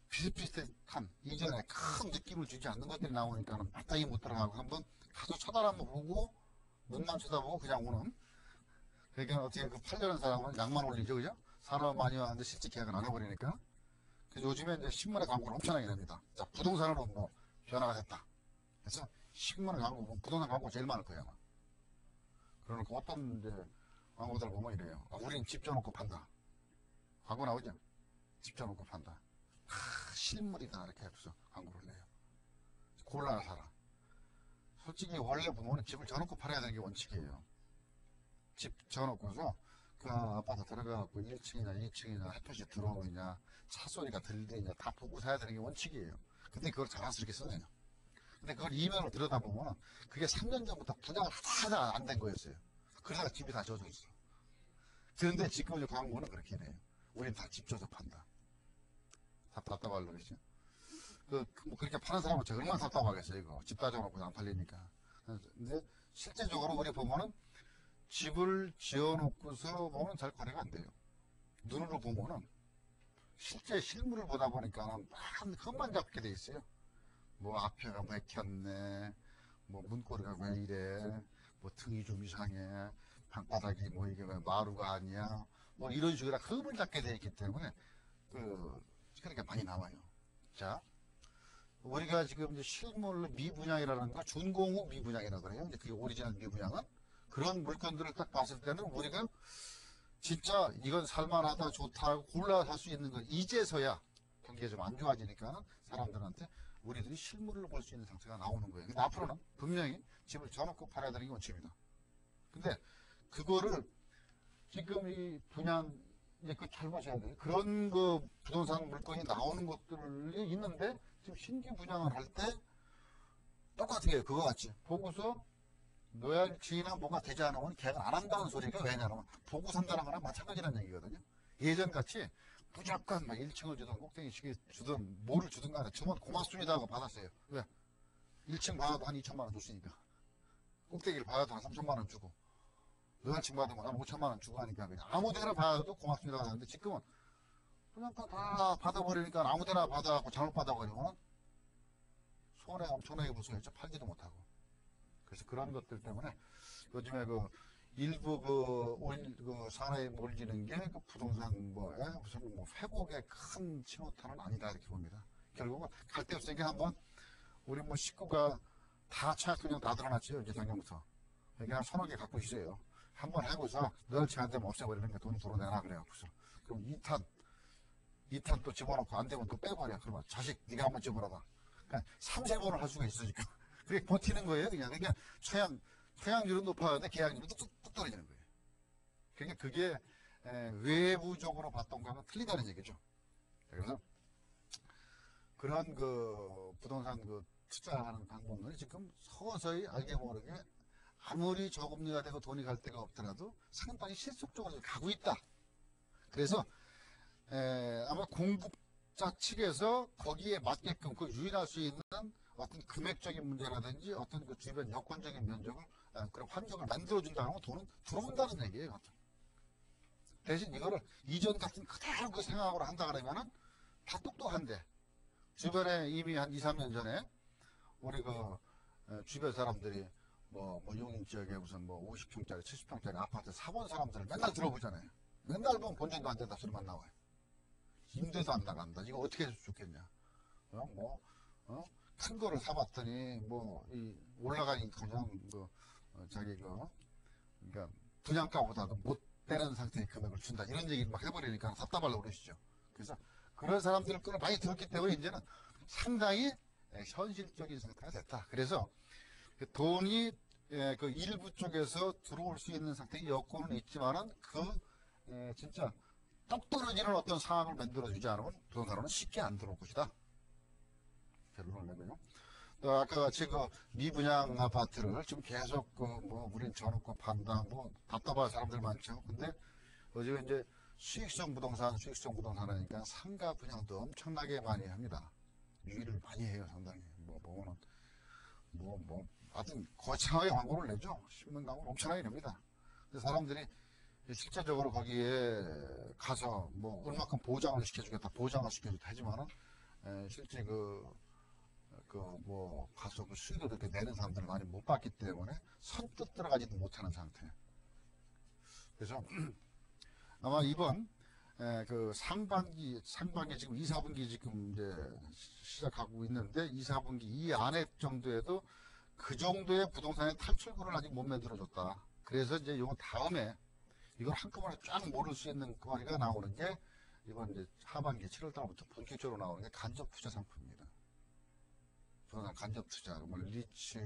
비슷비슷한 이전에 큰 느낌을 주지 않는 것들이 나오니까 마땅히 못 들어가고 한번 가서 쳐다를 한번 보고 눈만 쳐다보고 그냥 오는. 그러니까 어떻게 그 팔려는 사람은 양만 올리죠, 그죠? 사람 많이 왔는데 실제 계약을 안 해버리니까. 그래서 요즘에 이제 신문에 광고를 엄청나게 냅니다. 자, 부동산으로 뭐 변화가 됐다. 그래서 신문에 광고, 뭐 부동산 광고 제일 많을 거예요, 아마. 그러니까 어떤 이제 광고들 보면 이래요. 아, 우린 집 줘놓고 판다. 광고 나오죠? 집 줘놓고 판다. 실물이다. 이렇게 해서 광고를 내요. 골라야 살아. 솔직히 원래 보면 집을 져놓고 팔아야 되는 게 원칙이에요. 집 져놓고서 그 아파트 들어가고 1층이나 2층이나 햇볕이 들어오느냐 차 소리가 들리느냐 다 보고 사야 되는 게 원칙이에요. 근데 그걸 자랑스럽게 써내요. 근데 그걸 이면으로 들여다보면 그게 3년 전부터 분양을 하다 안 된 거였어요. 그러다가 집이 다 져져 있어. 그런데 지금 이제 광고는 그렇게 해요. 우린 다 집 져서 판다. 답답하려고 그러죠. 뭐 그렇게 파는 사람은 얼마나 답답하겠어요, 이거. 집 따져놓고 안 팔리니까. 근데 실제적으로 우리 보면은 집을 지어놓고서 보면 잘 거래가 안 돼요. 눈으로 보면은 실제 실물을 보다 보니까 한 흠만 잡게 돼 있어요. 뭐 앞에가 막혔네, 뭐 문고리가 왜 이래, 뭐 등이 좀 이상해, 방바닥이 뭐 이게 왜 마루가 아니야, 뭐 이런 식으로 흠을 잡게 돼 있기 때문에 그러니까 많이 나와요. 자, 우리가 지금 이제 실물 미분양이라는 거 준공 후 미분양이라고 그래요. 이제 그게 오리지널 미분양은 그런 물건들을 딱 봤을 때는 우리가 진짜 이건 살만하다 좋다 하고 골라 살 수 있는 거 이제서야 경기가 좀 안 좋아지니까 사람들한테 우리들이 실물을 볼 수 있는 상태가 나오는 거예요. 근데 앞으로는 분명히 집을 져놓고 팔아야 되는 게 원칙입니다. 근데 그거를 지금 이 분양 이제 그 잘 보셔야 돼요. 그런 그 부동산 물건이 나오는 것들이 있는데 지금 신규 분양을 할 때 똑같은 게 그거 같이 보고서 노약지나 뭐가 되지 않으면 계약을 안 한다는 소리가 왜냐하면 보고 산다는 거랑 마찬가지라는 얘기거든요. 예전같이 무조건 막 1층을 주든 꼭대기층을 주든 뭐를 주든 간에 주면 고맙습니다 하고 받았어요. 왜? 1층 받아도 한 2천만 원 줬으니까 꼭대기를 받아도 한 3천만 원 주고 노약층 받으면 한 5천만 원 주고 하니까 그냥 아무 데나 받아도 고맙습니다 하는데 지금은 그냥 다 받아버리니까 아무 데나 받아갖고 잘못 받아버리면 손해 엄청나게 보수겠죠. 팔지도 못하고. 그래서 그런 것들 때문에 요즘에 그 일부 그 산업에 몰리는 게 그 부동산 무슨 뭐 회복의 큰 신호탄은 아니다 이렇게 봅니다. 결국은 갈 데 없으니까 한번 우리 뭐 식구가 다 청약금융 다 드러났죠. 이제 작년부터. 그러니까 한 서너 개 갖고 있어요. 한번 해보자. 너한테 안 되면 없애버리는 게 돈 들어내나 그래갖고서. 그럼 2탄 또 집어넣고 안 되면 또 빼버려. 그러면 자식 네가 한번 집어넣어라. 그러니까 3, 4번을 할 수가 있으니까. 그게 버티는 거예요. 그냥. 그러니까 청약률은 높아졌는데 계약률은 뚝 떨어지는 거예요. 그러니까 그게 외부적으로 봤던 거하고 틀리다는 얘기죠. 그래서 그런 그 부동산 그 투자하는 방법론이 지금 서서히 알게 모르게 아무리 저금리가 되고 돈이 갈 데가 없더라도 상당히 실속적으로 가고 있다. 그래서 아마 공급자 측에서 거기에 맞게끔 그 유인할 수 있는 어떤 금액적인 문제라든지 어떤 그 주변 여건적인 면적을 그런 환경을 만들어준다는 건 돈은 들어온다는 얘기예요. 대신 이거를 이전 같은 그대로 그 생각으로 한다 그러면은 다 똑똑한데, 주변에 이미 한 2, 3년 전에 우리 주변 사람들이 뭐 용인 지역에 무슨 뭐 50평짜리, 70평짜리 아파트 사본 사람들을 맨날 들어보잖아요. 맨날 보면 본전도 안 된다 소리만 나와요. 임대도 안 나간다. 이거 어떻게 해서 좋겠냐. 큰 거를 사봤더니 올라가니까 그냥 그러니까 분양가보다도 못 되는 상태의 금액을 준다. 이런 얘기를 막 해버리니까 답답하려고 그러시죠. 그래서 그런 사람들을 꽤 많이 들었기 때문에 이제는 상당히 현실적인 상태가 됐다. 그래서 그 돈이 그 일부 쪽에서 들어올 수 있는 상태의 여건은 있지만은 진짜 똑 떨어지는 어떤 상황을 만들어주지 않으면 부동산으로는 쉽게 안 들어올 것이다. 결론을 내고요. 또 아까 같이 미분양 아파트를 지금 계속 우린 전업권 판다 답답한 사람들 많죠. 근데 요즘 이제 수익성 부동산 하니까 상가 분양도 엄청나게 많이 합니다. 유의를 많이 해요. 상당히 보면은 하여튼 거창하게 광고를 내죠. 신문 광고를 엄청나게 냅니다. 근데 사람들이 실제적으로 거기에 가서 얼마큼 보장을 시켜주겠다 하지만은 실제 가서 수익을 그렇게 내는 사람들을 많이 못 봤기 때문에 선뜻 들어가지도 못하는 상태. 그래서 아마 이번 상반기 지금 2, 4분기 지금 이제 시작하고 있는데 2, 4분기 이 안에 정도에도 그 정도의 부동산의 탈출구를 아직 못 만들어줬다. 그래서 이제 요 다음에 이걸 한꺼번에 쫙 모를 수 있는 거리가 나오는 게 이번 이제 하반기 7월달부터 본격적으로 나오는 게 간접 투자 상품입니다. 부동산 간접 투자, 리츠,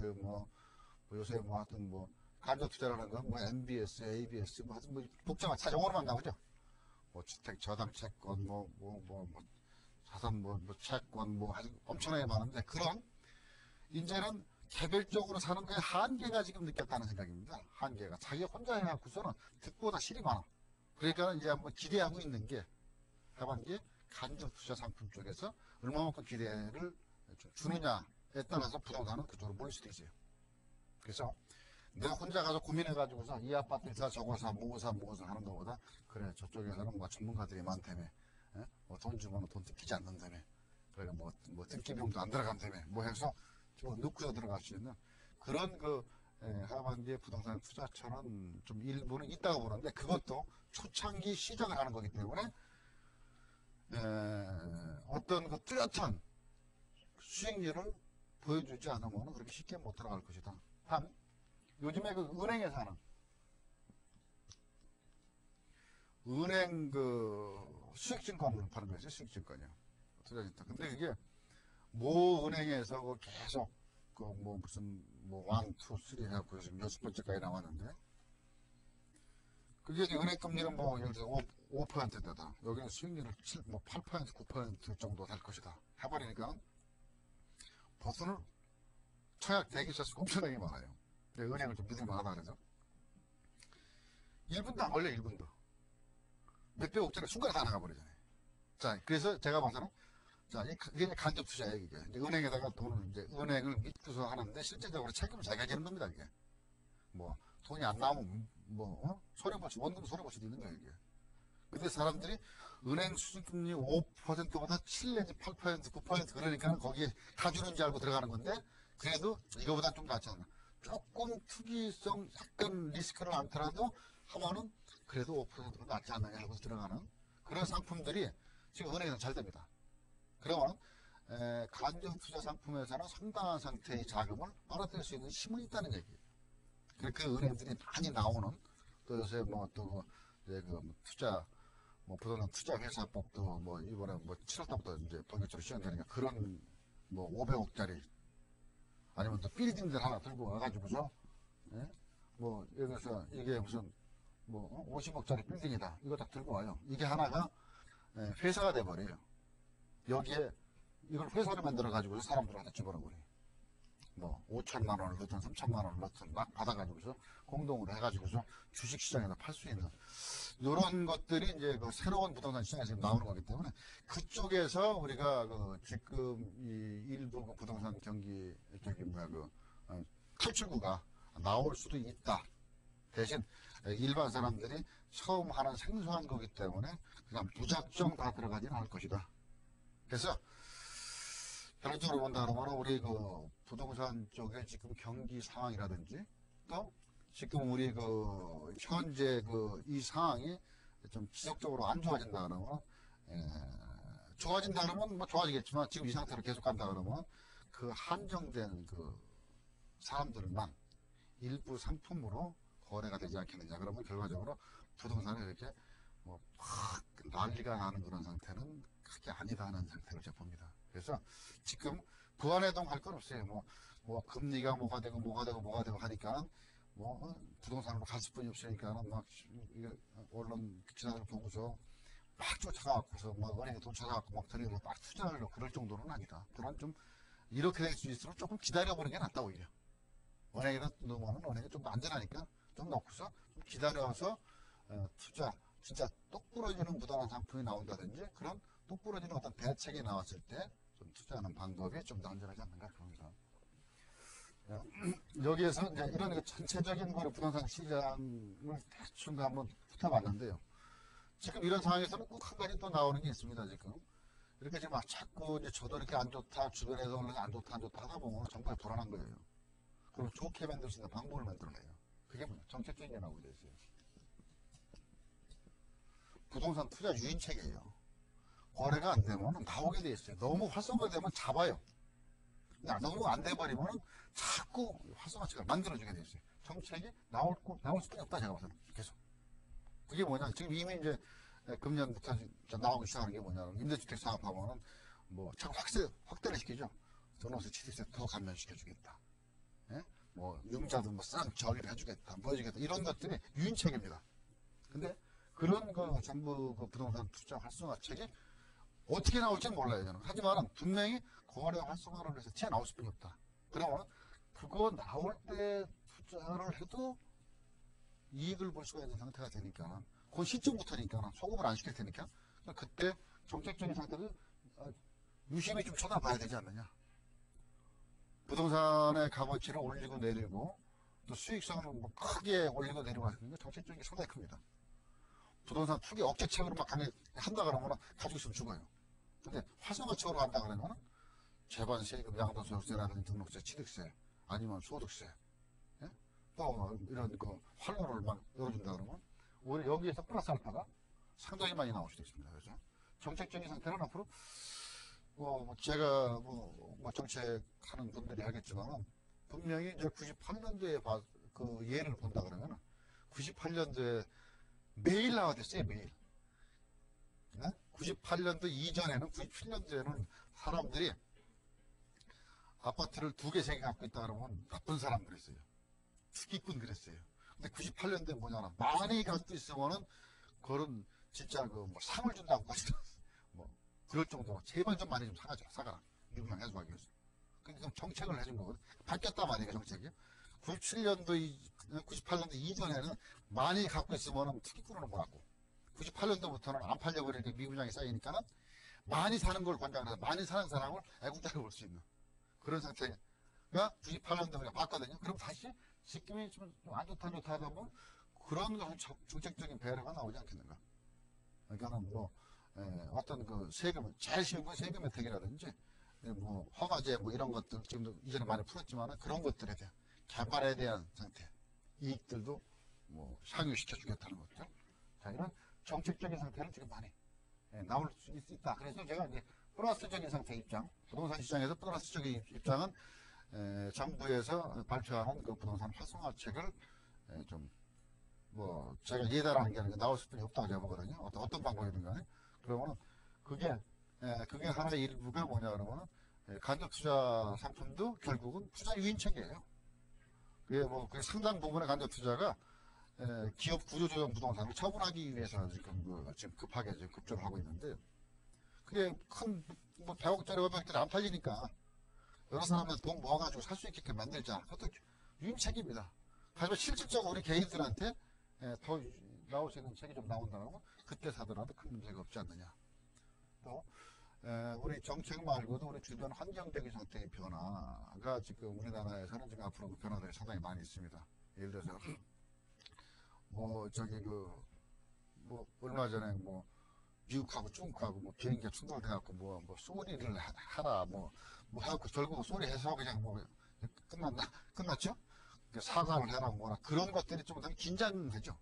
요새 하여튼 간접 투자라는 건 MBS, ABS, 하여튼 복잡한 용어로만 나오죠. 주택 저당 채권, 자산 채권, 아주 엄청나게 많은데 그런 이제는 개별적으로 사는 거에 한계가 지금 느꼈다는 생각입니다. 한계가 자기 혼자 해갖고서는 득보다 실이 많아. 그러니까 이제 한번 기대하고 있는 게 하반기 간접 투자 상품 쪽에서 얼마만큼 기대를 주느냐에 따라서 부동산은 그쪽으로 몰릴 수도 있어요. 그래서 내가 혼자 가서 고민해가지고서 이 아파트 사 저거 사 뭐고 사 하는 것보다 그래 저쪽에서는 전문가들이 많다며 돈 주면 돈 뜯기지 않는다며 그러니까 뜯기 비용도 안 들어간다며 해서 좀 넣고서 들어갈 수 있는 그런 하반기에 부동산 투자처는 좀 일부는 있다고 보는데 그것도 초창기 시작을 하는 거기 때문에 어떤 뚜렷한 수익률을 보여주지 않으면 그렇게 쉽게 못 들어갈 것이다. 단 요즘에 은행에서 하는 은행 수익증권을 파는 거죠. 수익증권이요. 투자증권. 근데 그게 모 은행에서 계속 무슨 1, 2, 3 해갖고 지금 6번째까지 나왔는데 그게 이제 은행금리는 예를 들어 5%대다. 여기는 수익률을 8%, 9% 정도 될 것이다. 해버리니까 버스는 청약 대기 자수가 엄청나게 많아요. 은행을 좀 믿을만 하다 그러죠. 1분도 안 걸려, 1분도. 몇백억짜리 순간에 다 나가버리잖아요. 자, 그래서 제가 봐서는, 그게 간접 투자예요, 이게. 이제 은행에다가 돈을, 은행을 믿고서 하는데, 실제적으로 책임을 자기가 지는 겁니다, 이게. 돈이 안 나오면, 원금 손해볼 수도 있는 거예요, 이게. 근데 사람들이 은행 수익금리 5%보다 7 내지 8%, 9% 그러니까 거기에 다 주는 줄 알고 들어가는 건데, 그래도 이거보다 좀 낫지 않나. 조금 투기성 약간 리스크를 안더라도 하면은 그래도 5%가 낫지 않느냐 하고 들어가는 그런 상품들이 지금 은행에서 잘 됩니다. 그러면 간접 투자 상품에서는 상당한 상태의 자금을 빨아들일 수 있는 힘은 있다는 얘기예요. 그 은행들이 많이 나오는 또 요새 투자 부동산 투자 회사법도 이번에 7월달부터 이제 본격적으로 시행되니까 그런 500억짜리 아니면 또 빌딩들 하나 들고 와가지고서 여기서 이게 무슨 50억짜리 빌딩이다 이거 딱 들고 와요. 이게 하나가 회사가 돼버려요. 여기에 이걸 회사를 만들어 가지고 사람들한테 집어넣어버려요. 5천만 원을 넣든 3천만 원을 넣든 막 받아가지고서 공동으로 해가지고서 주식시장에서 팔 수 있는 이런 것들이 이제 새로운 부동산 시장에서 나오는 거기 때문에 그쪽에서 우리가 지금 이 일부 부동산 경기 탈출구가 나올 수도 있다. 대신 일반 사람들이 처음 하는 생소한 거기 때문에 그냥 무작정 다 들어가지는 않을 것이다. 그래서 결론적으로 본다 그러면 우리 그 부동산 쪽에 지금 경기 상황이라든지 또 지금 우리 그 현재 그 이 상황이 좀 지속적으로 안 좋아진다 그러면 좋아진다 그러면 뭐 좋아지겠지만 지금 이 상태로 계속 간다 그러면 그 한정된 그 사람들만 일부 상품으로 거래가 되지 않겠느냐. 그러면 결과적으로 부동산이 이렇게 뭐 확 난리가 나는 그런 상태는 크게 아니다 하는 상태로 제가 봅니다. 그래서 지금 불안해동 할 건 없어요. 뭐 금리가 뭐가 되고 뭐가 되고 뭐가 되고 하니까 뭐 부동산으로 갈 수뿐이 없으니까 막 언론 기사를 보고서 막 쫓아가고서 막 은행에 돈 찾아갖고 막 들이고 막 투자하려고 그럴 정도는 아니다. 불안 좀 이렇게 될 수 있을수록 조금 기다려보는 게 낫다 오히려. 은행에다 넣으면 은행이 좀 안전하니까 좀 넣고서 좀 기다려서 투자 진짜 똑 부러지는 무던한 상품이 나온다든지 그런 똑 부러지는 어떤 대책이 나왔을 때 좀 투자하는 방법이 좀 더 안전하지 않는가 그럽니다. 여기에서 이제 이런 그 전체적인 거를 부동산 시장을 대충 한번 훑어봤는데요. 지금 이런 상황에서는 꼭 한 가지 또 나오는 게 있습니다. 지금 이렇게 지금 막 자꾸 이제 저도 이렇게 안 좋다 주변에서 안 좋다 안 좋다 하다 보면 정말 불안한 거예요. 그럼 좋게 만들 수 있는 방법을 만들어내요. 그게 뭐냐? 정책적인 게 나오게 돼 있어요. 부동산 투자 유인책이에요. 거래가 안 되면 나오게 돼 있어요. 너무 활성화되면 잡아요. 너무 안 돼버리면 자꾸 활성화책을 만들어주게 돼 있어요. 정책이 나올 수밖에 없다 제가 봐서는 계속. 그게 뭐냐? 지금 이미 이제 금년부터 나오기 시작하는 게 뭐냐면 임대주택 사업하면은 뭐 자꾸 확대를 시키죠. 전월세 70세 더 감면시켜주겠다. 예? 뭐 융자도 뭐싼 저리를 해주겠다. 뭐 해주겠다. 이런 것들이 유인책입니다. 근데 그런 거 전부 그 부동산 투자 활성화책이 어떻게 나올지는 몰라요 저는. 하지만 분명히 거래 활성화를 해서 튀어나올 수밖에 없다. 그러면 그거 나올 때 투자를 해도 이익을 볼 수가 있는 상태가 되니까 그 시점부터니까 소급을 안 시킬 테니까 그때 정책적인 상태를 유심히 좀 쳐다봐야 되지 않느냐. 부동산의 값어치를 올리고 내리고 또 수익성을 뭐 크게 올리고 내리고 하는 게 정책적인 게 상당히 큽니다. 부동산 투기 억제책으로 막 한다 그러면 가지고 있으면 죽어요. 근데 활성화책으로 한다 그러면 재반세금, 양도소득세라든지 등록세, 취득세 아니면 소득세 예? 또 이런 그 활로를 막 열어준다 그러면 오히려 여기에서 플러스 알파가 상당히 많이 나올 수도 있습니다. 그래서 정책적인 상태는 앞으로 제가 뭐 정책하는 분들이 하겠지만 분명히 이제 98년도에 그 예를 본다 그러면 98년도에 매일 나왔댔어요. 매일. 98년도 이전에는 97년도에는 사람들이 아파트를 2개, 3개 갖고 있다 그러면 나쁜 사람 그랬어요. 투기꾼 그랬어요. 근데 98년도에 뭐냐면 많이 갖고 있으면은 그런 진짜 그 뭐 상을 준다고까지 뭐 그럴 정도로 제발 좀 많이 좀 사가라. 유명 해소하기 위해서. 그러니까 정책을 해준 거거든. 바뀌었단 말이에요 정책이. 98년도 이전에는 많이 갖고 있으면은 투기꾼으로 몰았고 98년도부터는 안 팔려고 이렇게 미분양이 쌓이니까는 많이 사는 걸 권장해서 많이 사는 사람을 애국자로 볼 수 있는 그런 상태가 98년도에 봤거든요. 그럼 다시 지금이 좀 안 좋다 하다 보면 그런 정책적인 배려가 나오지 않겠는가. 그러니까는 뭐 어떤 그 세금 제일 쉬운 건 세금 혜택이라든지 뭐 허가제 뭐 이런 것들 지금도 이전에 많이 풀었지만 그런 것들에 대한 개발에 대한 상태 이익들도 뭐 상유시켜 주겠다는 것들. 자 이런 정책적인 상태는 지금 많이 나올 수 있다. 그래서 제가 이제 플러스적인 상태 입장, 부동산 시장에서 플러스적인 입장은 정부에서 발표하는 그 부동산 활성화책을 좀 뭐 제가 예단하는 게 아니라 나올 수뿐이 없다고 제가 보거든요. 어떤 방법이든 간에. 그러면 그게 하나의 일부가 뭐냐 그러면 간접 투자 상품도 결국은 투자 유인책이에요. 그게 뭐 그 상당 부분의 간접 투자가 기업 구조조정 부동산을 처분하기 위해서 지금 급하게 지금 급조를 하고 있는데 그게 큰 뭐 100억짜리 500억짜리 안 팔리니까 여러 사람한테 돈 모아가지고 살 수 있게끔 만들자. 그것도 유인책입니다. 하지만 실질적으로 우리 개인들한테 더 나올 수 있는 책이 좀 나온다면 그때 사더라도 큰 문제가 없지 않느냐. 또 우리 정책 말고도 우리 주변 환경적인 상태의 변화가 지금 우리나라에서는 지금 앞으로 그 변화들이 상당히 많이 있습니다. 예를 들어서 뭐 저기 뭐 얼마 전에 뭐 미국하고 중국하고 뭐 비행기가 충돌돼갖고 뭐 소리를 하라 뭐 해갖고 결국 소리 해서 그냥 뭐 끝났죠? 사과를 해라 뭐라 그런 것들이 좀 더 긴장되죠.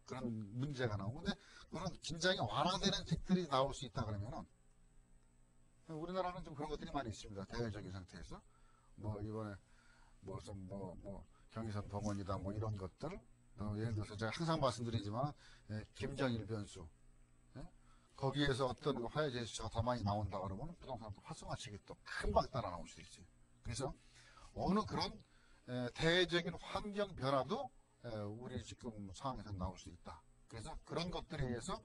그런 문제가 나오고 근데 그런 긴장이 완화되는 책들이 나올 수 있다 그러면은 우리나라는 좀 그런 것들이 많이 있습니다. 대외적인 상태에서 뭐 이번에 무슨 경의선 법원이다 뭐 이런 것들 예를 들어서 제가 항상 말씀드리지만 김정일 변수 거기에서 어떤 그 화해 제스처가 더 많이 나온다 그러면 부동산 활성화책이 또 금방 따라 나올 수 있어요. 그래서 어느 그런 대외적인 환경 변화도 우리 지금 상황에서 나올 수 있다. 그래서 그런 것들에 의해서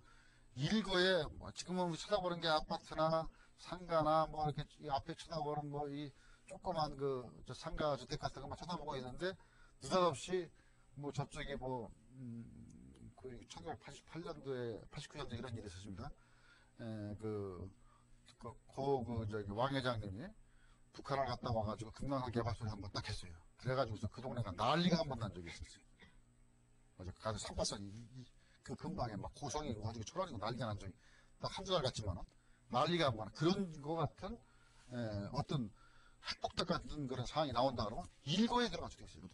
일거에 지금은 우리 쳐다보는 게 아파트나 상가나 뭐 이렇게 이 앞에 쳐다보는 뭐 이 조그만 저 상가 주택 같은 것만 쳐다보고 있는데 느닷없이 뭐 저쪽에 그 1988년도에 89년도 이런 일이 있었습니다. 저기 왕 회장님이 북한을 갔다 와가지고 금강산 개발소리 한번 딱 했어요. 그래가지고서 그 동네가 난리가 한번 난 적이 있었어요. 맞아. 가서 삼바산 그 근방에 막 고성이 가지고 쳐가지고 난리가 난 적이 딱 한두 달 같지만은 난리가 한번 그런 거 같은 어떤 핵폭탄 같은 그런 상황이 나온다 그러면 일거에 들어갈 수도 있어요.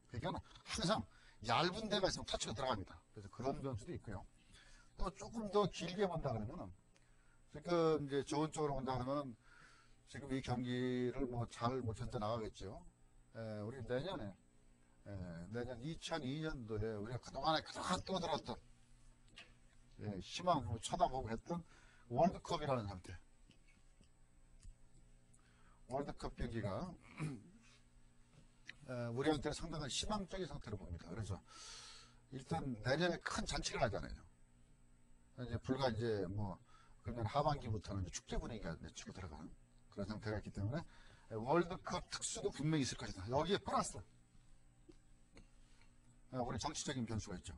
그러니까 항상 얇은 데가 있으면 터치가 들어갑니다. 그래서 그런 변수도 있고요. 또 조금 더 길게 본다 그러면은 지금 이제 좋은 쪽으로 본다 그러면 지금 이 경기를 뭐 잘 못 견뎌 나가겠죠. 우리 내년 2002년도에 우리가 그동안에 가장 떠들었던 희망으로 쳐다보고 했던 월드컵이라는 상태. 월드컵 경기가 우리한테는 상당한 희망적인 상태로 봅니다. 그래서 일단 내년에 큰 잔치를 하잖아요. 이제 불과 이제 그러면 하반기부터는 이제 축제 분위기가 치고 들어가는 그런 상태가 있기 때문에 월드컵 특수도 분명히 있을 것이다. 여기에 플러스 우리 정치적인 변수가 있죠.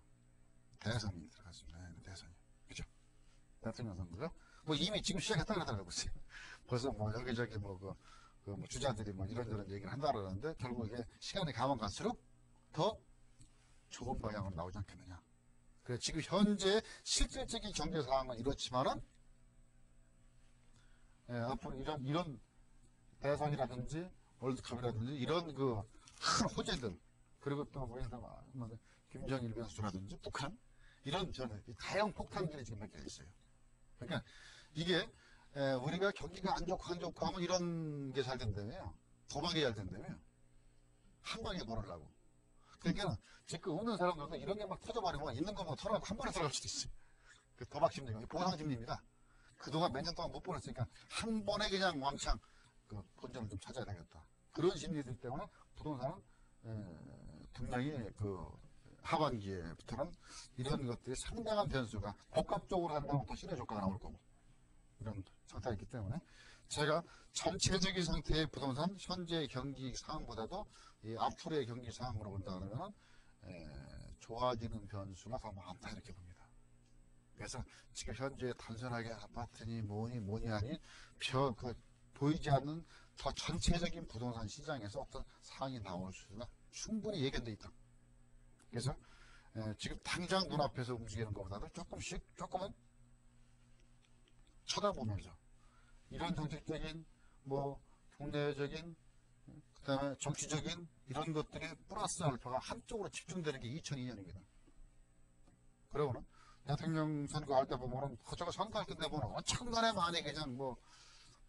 대선이 들어갔습니다. 대선이. 그죠? 대통령 선거가 이미 지금 시작했다고 하더라고요. 벌써 여기저기 주자들이 이런저런 얘기를 한다 그러는데 결국 이게 시간이 가면 갈수록 더 좋은 방향으로 나오지 않겠느냐. 그래서 지금 현재 실질적인 경제 상황은 이렇지만은 앞으로 이런 대선이라든지 월드컵이라든지 이런 큰 호재들 그리고 또 김정일 변수라든지 북한 이런 다양한 폭탄들이 지금 몇 개 있어요. 그러니까 이게 우리가 경기가 안 좋고 하면 이런 게 잘 된다며요. 도박이 잘 된다며요. 한 방에 벌으려고. 그러니까 지금 없는 사람들도 이런 게 막 터져버리면 있는 것만 털어가고 한 번에 들어갈 수도 있어요. 그 도박 심리가 보상 심리입니다. 그동안 몇 년 동안 못 보냈으니까 한 번에 그냥 왕창 본전을 좀 찾아야 되겠다. 그런 심리들 때문에 부동산은 분명히 하반기에부터는 이런 것들이 상당한 변수가 복합적으로 한다면 더 실효 효과가 나올 거고 이런 상태가 있기 때문에 제가 전체적인 상태의 부동산 현재 경기 상황보다도 이 앞으로의 경기 상황으로 본다 그러면 좋아지는 변수가 더 많다 이렇게 봅니다. 그래서 지금 현재 단순하게 아파트니 뭐니 아니 보이지 않는 더 전체적인 부동산 시장에서 어떤 상황이 나올 수가 충분히 예견돼 있다. 그래서 지금 당장 눈앞에서 움직이는 것보다도 조금은 쳐다보면서 이런 정책적인 국내적인 그다음에 정치적인 이런 것들이 플러스 알파가 한쪽으로 집중되는 게 2002년입니다. 그러고는 대통령 선거할 때 보면은 저거 선거할 때 보면 엄청나게 많이 그냥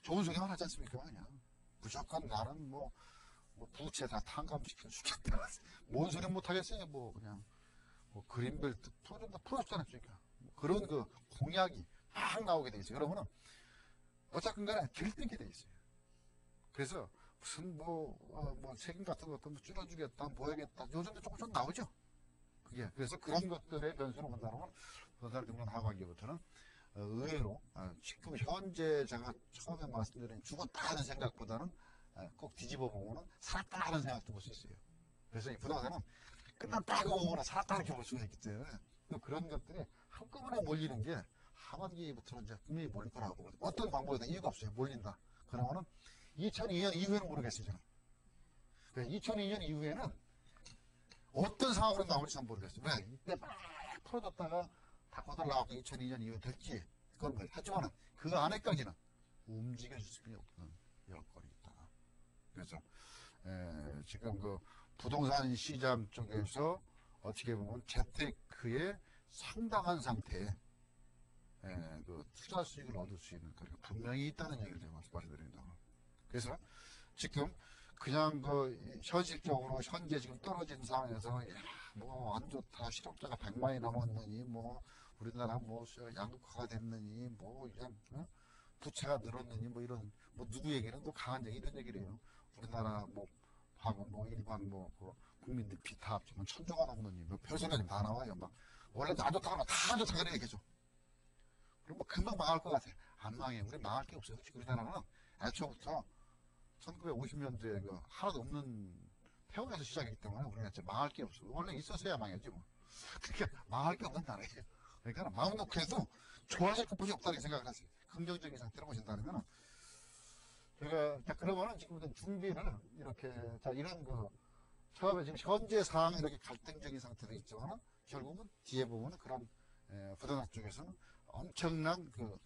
좋은 소리만 하지 않습니까? 그냥 무조건 나는 부채 다 탕감시켜 주겠다. 뭔 소리 못 하겠어요. 그냥 그린벨트 풀어주지 않습니까? 그런 공약이 막 나오게 돼 있어요. 그러면은 어쨌든 간에 들뜨게 돼 있어요. 그래서 무슨 세금 같은 것도 줄여주겠다, 해야겠다. 요즘도 조금 나오죠. 그게. 그래서 그런 것들의 변수로 본다면 부동산 금융 하반기부터는 의외로 지금 현재 제가 처음에 말씀드린 죽었다 하는 생각보다는 꼭 뒤집어 보면은 살았다 하는 생각도 볼 수 있어요. 그래서 이 부동산은 끝났다고 보거나 살았다 이렇게 볼 수가 있기 때문에 또 그런 것들이 한꺼번에 몰리는 게 하반기부터는 이제 분명히 몰릴 거라고 보거든요. 어떤 방법이든 이유가 없어요. 몰린다. 그러면은 2002년 이후에는 모르겠어요. 저는. 2002년 이후에는 어떤 상황으로 나올지 잘 모르겠어요. 왜? 이때 막 풀어줬다가 다 거들나가고 2002년 이후 될지 그건 뭐 하지만 그 안에까지는 움직여줄 수밖에 없는 여건이 있다. 그래서 지금 그 부동산 시장 쪽에서 어떻게 보면 재테크의 상당한 상태에 그 투자 수익을 얻을 수 있는 그런 분명히 있다는 얘기를 제가 말씀드립니다. 그래서 지금 그냥 그 현실적으로 현재 지금 떨어진 상황에서 뭐 안 좋다 실업자가 100만이 넘었느니 뭐 우리나라 뭐 양극화가 됐느니 뭐 그냥 부채가 늘었느니 뭐 이런 뭐 누구 얘기는 또 강한 얘기 이런 얘기를 해요. 우리나라 뭐 하고 뭐 일반 뭐그 국민들 피타 합치면 천조가 넘느니 뭐 별소리가 지금 다 나와요. 막 원래 안 좋다 하면 다 안 좋다 그래 계속. 그럼 뭐 금방 망할 것 같아. 안 망해. 우리 망할 게 없어요. 우리나라는 애초부터 1950년도에 그 하나도 없는 폐허에서 시작했기 때문에 우리가 진짜 망할 게 없어. 원래 있었어야 망했지 뭐. 그러니까 망할 게 없는 나라예요. 그러니까 마음 놓고 해도 좋아질 것뿐이 없다는 생각을 하세요. 긍정적인 상태로 보신다면 제가 자 그러면은 지금부터 준비를 이렇게 자 이런 그 처음에 지금 현재 상황이 이렇게 갈등적인 상태도 있지만 결국은 뒤에 보면은 그런 부동산 쪽에서는 엄청난 그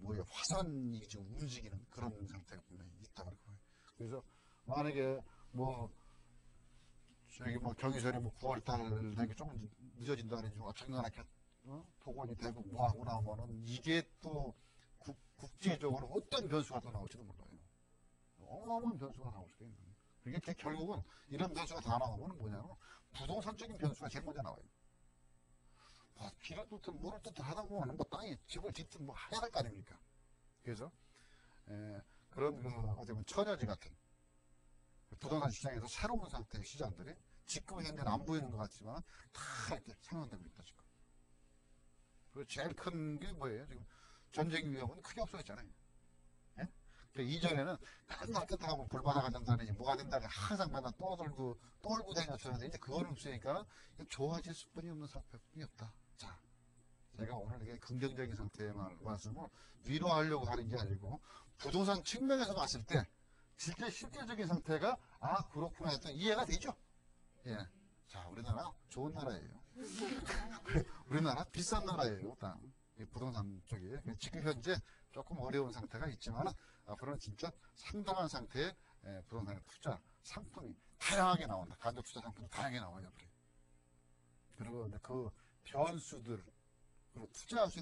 뭐야 화산이 지금 움직이는 그런 상태가 분명히 있다 그러고 그래서 만약에 뭐 저기 뭐 경기설이 뭐 9월달 되게 조금 늦어진다는 중 어쨌거나 이렇게 복원이 되고 뭐 하고 나오면은 이게 또 국제적으로 어떤 변수가 더 나올지도 몰라요. 어마어마한 변수가 나올 수도 있는. 그게 결국은 이런 변수가 다 나오면 뭐냐면 부동산적인 변수가 제일 먼저 나와요. 길을 뚫든 물을 뚫든 하다 보면 뭐 땅에 집을 짓든 뭐 해야 될 거 아닙니까? 그래서 그런 그 어떻게 보면 처녀지 같은 부동산 시장에서 새로운 상태의 시장들이 지금 현재는 안 보이는 것 같지만 다 이렇게 상연되고 있다 지금. 그리고 제일 큰 게 뭐예요? 지금 전쟁 위험은 크게 없어졌잖아요. 예? 이전에는 맨날 끝나가면 불바다가 된다느니 뭐가 된다느니 항상 맨날 떠들고 떨고 다녔었는데 이제 그거는 없으니까 좋아질 수뿐이 없는 상태뿐이 없다. 자, 제가 오늘 이게 긍정적인 상태에만 말씀을 위로하려고 하는 게 아니고 부동산 측면에서 봤을 때 실제 실제적인 상태가 아 그렇구나 했던 이해가 되죠. 예. 자 우리나라 좋은 나라예요. 우리나라 비싼 나라예요. 땅 부동산 쪽이 지금 현재 조금 어려운 상태가 있지만 앞으로는 진짜 상당한 상태의 부동산 투자 상품이 다양하게 나온다. 간접 투자 상품이 다양하게 나와요. 그리고 그 변수들 그리고 투자할 수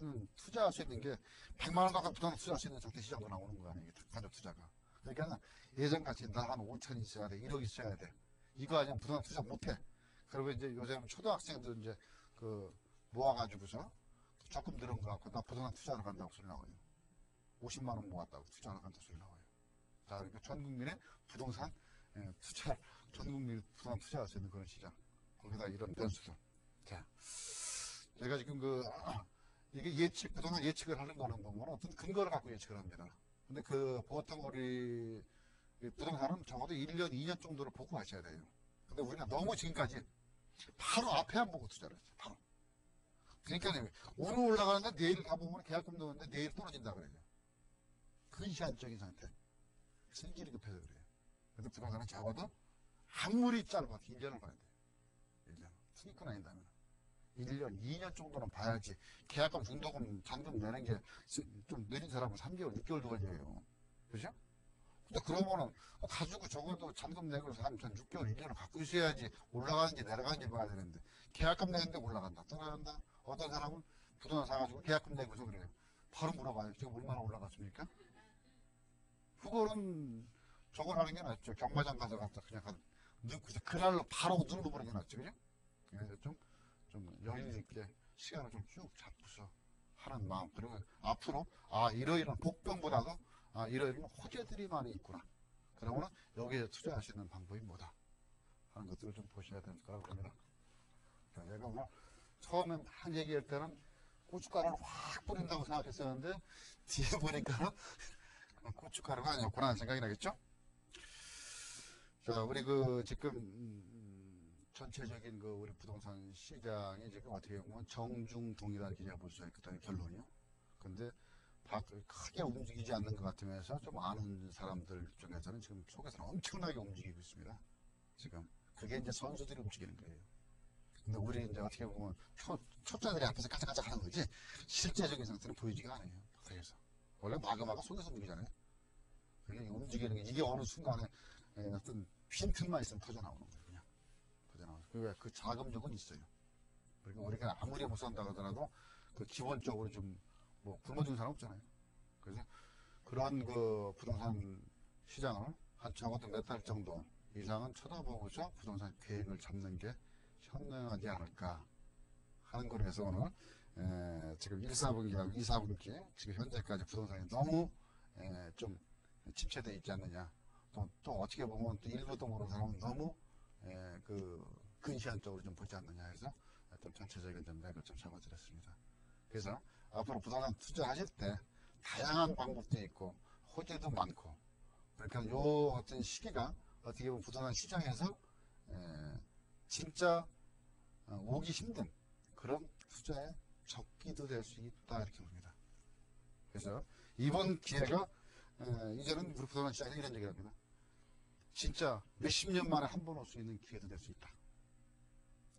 있는 게 100만 원 갖고 부동산 투자할 수 있는 정책 시장도 나오는 거 아니에요. 간접 투자가. 그러니까 예전같이 나 한 5천 있어야 돼, 1억 있어야 돼. 이거 아니면 부동산 투자 못해. 그리고 이제 요새는 초등학생들 이제 그 모아가지고서 조금 늘은 거 갖고 나 부동산 투자하러 간다고 소리 나와요. 50만 원 모았다고 투자하러 간다고 소리 나와요. 자, 그러니까 전 국민의 부동산 투자, 전 국민이 부동산 투자할 수 있는 그런 시장. 거기다 이런 변수들. 자, 제가 지금 이게 부동산 예측을 하는 거는 보면 어떤 근거를 갖고 예측을 합니다. 근데 그 보통 우리 부동산은 적어도 1년, 2년 정도를 보고 하셔야 돼요. 근데 우리가 너무 지금까지 바로 앞에 안 보고 투자를 했어요. 바로. 그러니까 오늘 올라가는데 내일 가보면 계약금 넣었는데 내일 떨어진다 그래요. 근시안적인 상태. 성질이 급해서 그래요. 그래서 부동산은 적어도 아무리 짧아도 1년을 봐야 돼요. 1년. 수익권 아닌다면. 1년, 2년 정도는 봐야지. 계약금, 중도금, 잔금 내는 게 좀 느린 사람은 3개월, 6개월도 걸려요. 그죠? 근데 그러면은 가지고 적어도 잔금 내고 한 6개월, 1년을 갖고 있어야지 올라가는지 내려가는지 봐야 되는데 계약금 내는데 올라간다, 떨어진다. 어떤 사람은 부동산 사가지고 계약금 내고서 그래요. 바로 물어봐요. 지금 얼마나 올라갔습니까? 그거는 저걸 하는 게 낫죠. 경마장 가서 갔다 그냥 그날로 바로 눌러버리는 게 낫죠. 그죠? 그래서 좀 여유 있게 시간을 좀 쭉 잡고서 하는 마음. 그리고 앞으로 이러이러한 복병보다도 이러이러한 호재들이 많이 있구나. 그러면 여기에 투자할 수 있는 방법이 뭐다 하는 것들을 좀 보셔야 될 거라고 봅니다. 내가 뭐 처음에 한 얘기할 때는 고춧가루를 확 뿌린다고 생각했었는데 뒤에 보니까 고춧가루가 아니었구나 하는 생각이 나겠죠? 자, 우리 지금 전체적인 우리 부동산 시장이 지금 어떻게 보면 정중동일하게 제가 볼 수 있거든요, 결론이요. 근데 크게 움직이지 않는 것 같으면서 좀 아는 사람들 중에서는 지금 속에서는 엄청나게 움직이고 있습니다. 지금 그게 이제 선수들이 움직이는 거예요. 근데 우리 이제 어떻게 보면 초짜들이 앞에서 까짝까짝 하는 거지, 실제적인 상태는 보이지가 않아요. 바닥에서. 원래 마그마가 속에서 움직이잖아요. 그게 움직이는 게, 이게 어느 순간에 어떤 빈틈만 있으면 터져나오는 거예요. 그냥. 터져나와서. 그 자금력은 있어요. 그러니까 우리가 아무리 무서운다 하더라도, 그 기본적으로 좀, 뭐, 굶어 죽는 사람 없잖아요. 그래서 그런 그 부동산 시장을 한 적어도 몇 달 정도 이상은 쳐다보고서 부동산 계획을 잡는 게 현명하지 않을까 하는 거로 해서 오늘 지금 1, 4분기하고 2, 4분기 지금 현재까지 부동산이 너무 좀 침체되어 있지 않느냐, 또 어떻게 보면 또 일부도 모르는 사람은 너무 그 근시안적으로 좀 보지 않느냐 해서 좀 전체적인 좀 맥을 좀 잡아드렸습니다. 그래서 앞으로 부동산 투자하실 때 다양한 방법도 있고 호재도 많고, 그러니까 요 어떤 시기가 어떻게 보면 부동산 시장에서 진짜 오기 힘든 그런 투자의 적기도 될 수 있다, 이렇게 봅니다. 그래서 이번 기회가 이제는 우리 부동산 시장에서 이런 얘기를 합니다. 진짜 몇십 년 만에 한 번 올 수 있는 기회도 될 수 있다.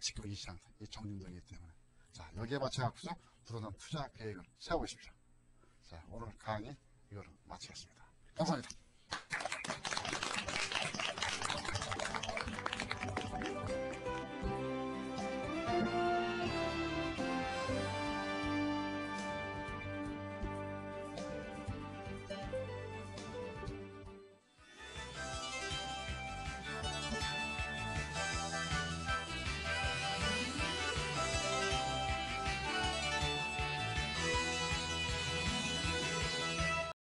지금 이 시장, 이 정림동이기 때문에. 자, 여기에 맞춰서 부동산 투자 계획을 세워보십시오. 자, 오늘 강의 이거로 마치겠습니다. 감사합니다.